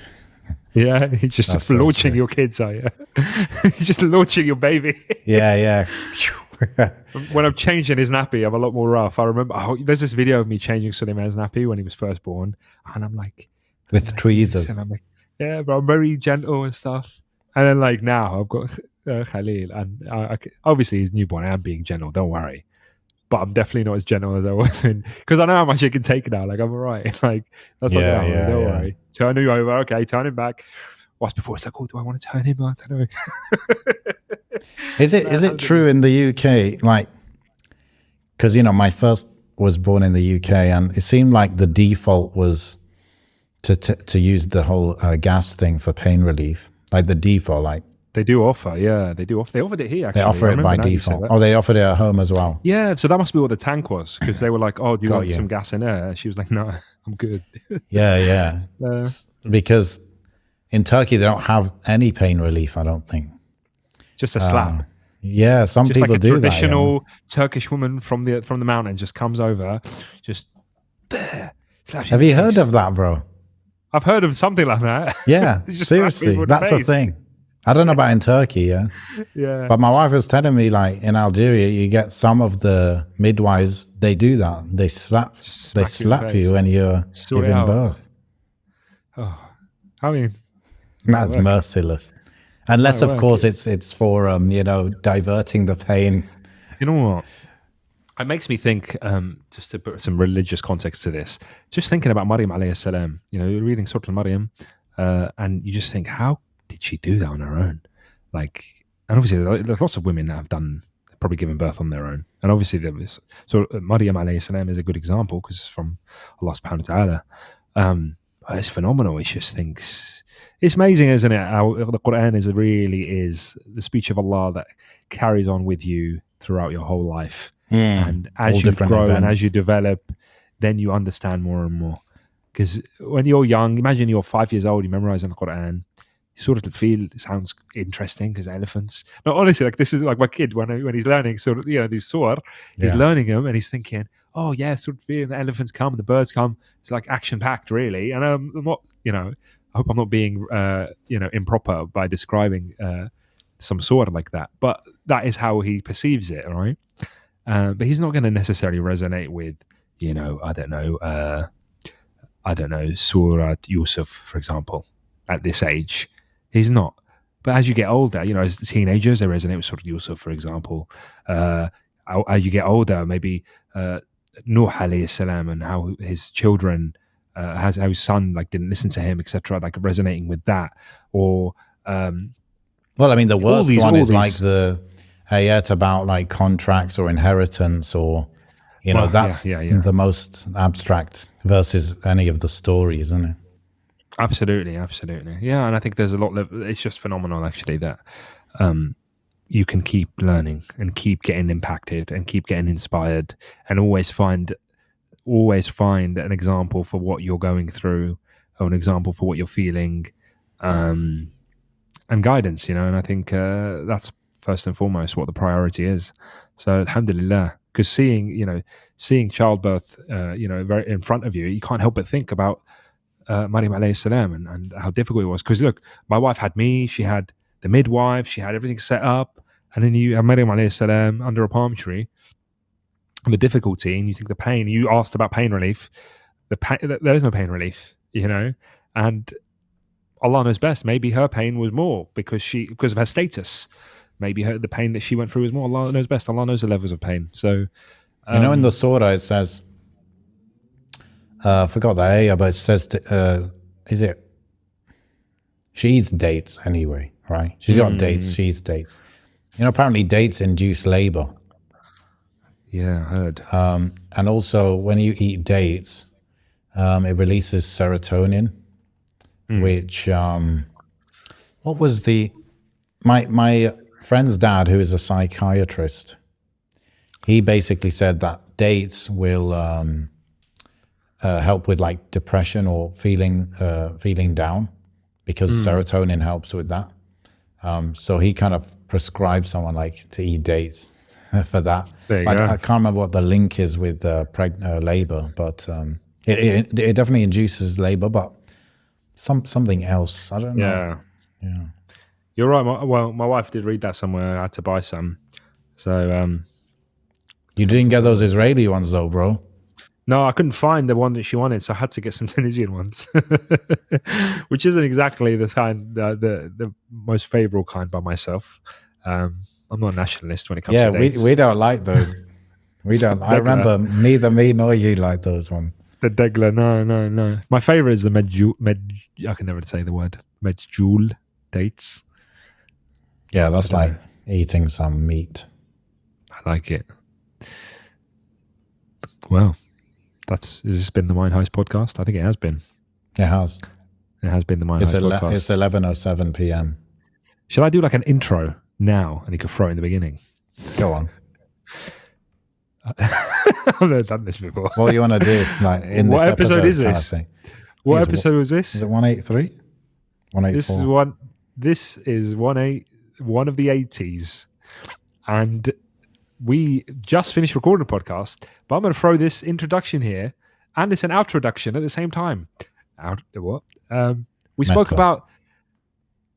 Yeah, you're just launching your kids, are you? You're just launching your baby. Yeah. When I'm changing his nappy, I'm a lot more rough. I remember there's this video of me changing Suleiman's nappy when he was first born, and I'm like with tweezers. And I'm like, yeah, but I'm very gentle and stuff. And then like now I've got Khalil, and obviously he's newborn. I am being gentle, don't worry. But I'm definitely not as gentle as I was because I know how much it can take now. Like, I'm all right. Like, that's not going to happen. Don't worry. Turn him over. Okay, turn him back. What's before it's like, oh, do I want to turn him? I don't know. Is it true in the UK? Like, because, my first was born in the UK and it seemed like the default was to use the whole gas thing for pain relief. Like the default, like. They do offer, yeah. They offered it here, actually. They offer it by default. Oh, they offered it at home as well. Yeah, so that must be what the tank was, because they were like, oh, do you want some gas in there? She was like, no, I'm good. Yeah. Because in Turkey, they don't have any pain relief, I don't think. Just a slap. Yeah, some just people like do that. Traditional Turkish woman from the mountain just comes over, just slaps you. Have you heard of that, bro? I've heard of something like that. Yeah, seriously, that's a thing. I don't know about in Turkey, yeah. Yeah. But my wife was telling me, like in Algeria, you get some of the midwives. They do that. They Smack you in the face. you when you're Sort it giving out. birth. Oh, I mean, That's work. merciless. Unless, Might of work. course, it's for diverting the pain. You know what? It makes me think, just to put some religious context to this, just thinking about Maryam alayhi salam, you're reading Surah Al-Maryam, and you just think, how did she do that on her own? Like, and obviously there's lots of women that have probably given birth on their own. And obviously Maryam alayhi salam is a good example because it's from Allah subhanahu wa ta'ala. But it's phenomenal. It just thinks, it's amazing, isn't it? How the Quran is the speech of Allah that carries on with you throughout your whole life. And as you grow and as you develop, then you understand more and more. Because when you're young, imagine you're 5 years old, you're memorizing the Quran, you sort of feel it sounds interesting because elephants. No, honestly, like this is like my kid when he's learning these surah, he's learning them and he's thinking, oh yeah, sort of feeling the elephants come and the birds come. It's like action packed, really. And I'm not, I hope I'm not being improper by describing some surah like that, but that is how he perceives it, right? But he's not going to necessarily resonate with, I don't know, Surah Yusuf, for example, at this age. He's not. But as you get older, as teenagers, they resonate with Surah Yusuf, for example. As you get older, maybe Nuh alayhi salam and how his children, how his son didn't listen to him, etc., resonating with that. Or well, I mean, the worst one is like the ayat about contracts or inheritance, or that's the most abstract versus any of the stories, isn't it? Absolutely. Yeah, and I think there's a lot of, it's just phenomenal actually that you can keep learning and keep getting impacted and keep getting inspired and always find an example for what you're going through or an example for what you're feeling, and guidance, and I think that's first and foremost what the priority is. So alhamdulillah, because seeing childbirth very in front of you, you can't help but think about Maryam alayhi salam and how difficult it was. Because look, my wife had me, she had the midwife, she had everything set up, and then you have Maryam alayhi salam under a palm tree, and the difficulty, and you think the pain. You asked about pain relief. There is no pain relief, and Allah knows best. Maybe her pain was more because of her status. Maybe the pain that she went through was more. Allah knows best. Allah knows the levels of pain. So, in the surah it says, I forgot the ayah, but it says, is it? She eats dates anyway, right? She's got dates. She eats dates. Apparently dates induce labor. Yeah, I heard. And also, when you eat dates, it releases serotonin, which what was my friend's dad, who is a psychiatrist, he basically said that dates will help with depression or feeling down, because serotonin helps with that. So he kind of prescribed someone to eat dates for that. I can't remember what the link is with labor, but it definitely induces labor, but something else. I don't know. Yeah. You're right. My wife did read that somewhere. I had to buy some. So you didn't get those Israeli ones though, bro. No, I couldn't find the one that she wanted, so I had to get some Tunisian ones, which isn't exactly the kind, the most favourable kind by myself. I'm not a nationalist when it comes to dates. we don't like those. We don't. I remember neither me nor you like those ones. The Degla, no. My favourite is the I can never say the word, Medjool dates. Yeah, that's like eating some meat. I like it. Well, has this been the Mind Heist podcast? I think it has been. It has. It has been the Mind Heist podcast. It's 11:07 p.m. Should I do an intro now and you could throw it in the beginning? Go on. I've never done this before. What do you want to do? What episode is this? What episode was this? Is it 183? 184? This is one of the 80s. And we just finished recording a podcast, but I'm going to throw this introduction here, and it's an outroduction at the same time. We spoke about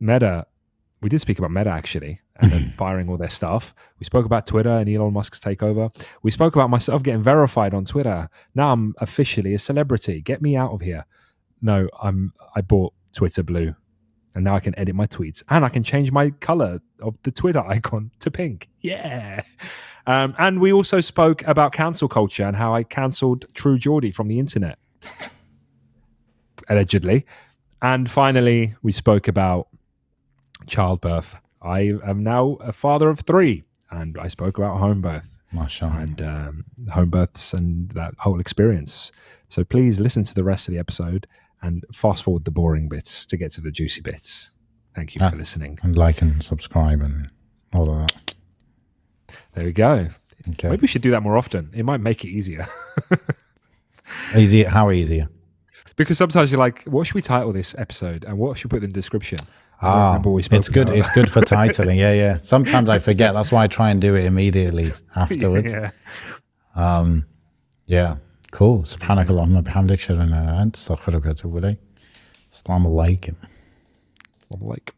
Meta. We did speak about Meta actually, and then firing all their stuff. We spoke about Twitter and Elon Musk's takeover. We spoke about myself getting verified on Twitter. Now I'm officially a celebrity. Get me out of here. No, I bought Twitter Blue, and now I can edit my tweets, and I can change my color of the Twitter icon to pink. Yeah. And we also spoke about cancel culture and how I cancelled True Geordie from the internet, allegedly. And finally, we spoke about childbirth. I am now a father of 3, and I spoke about home birth. Mashallah. And home births and that whole experience. So please listen to the rest of the episode and fast forward the boring bits to get to the juicy bits. Thank you for listening. And like and subscribe and all of that. There we go. Okay. Maybe we should do that more often. It might make it easier. Easy? How easier? Because sometimes you're like, what should we title this episode? And what should we put in the description? It's good. It's good for titling. Yeah. Sometimes I forget. That's why I try and do it immediately afterwards. Yeah. Cool. Subhanakallahumma bihamdik. Assalamu alaikum. Like.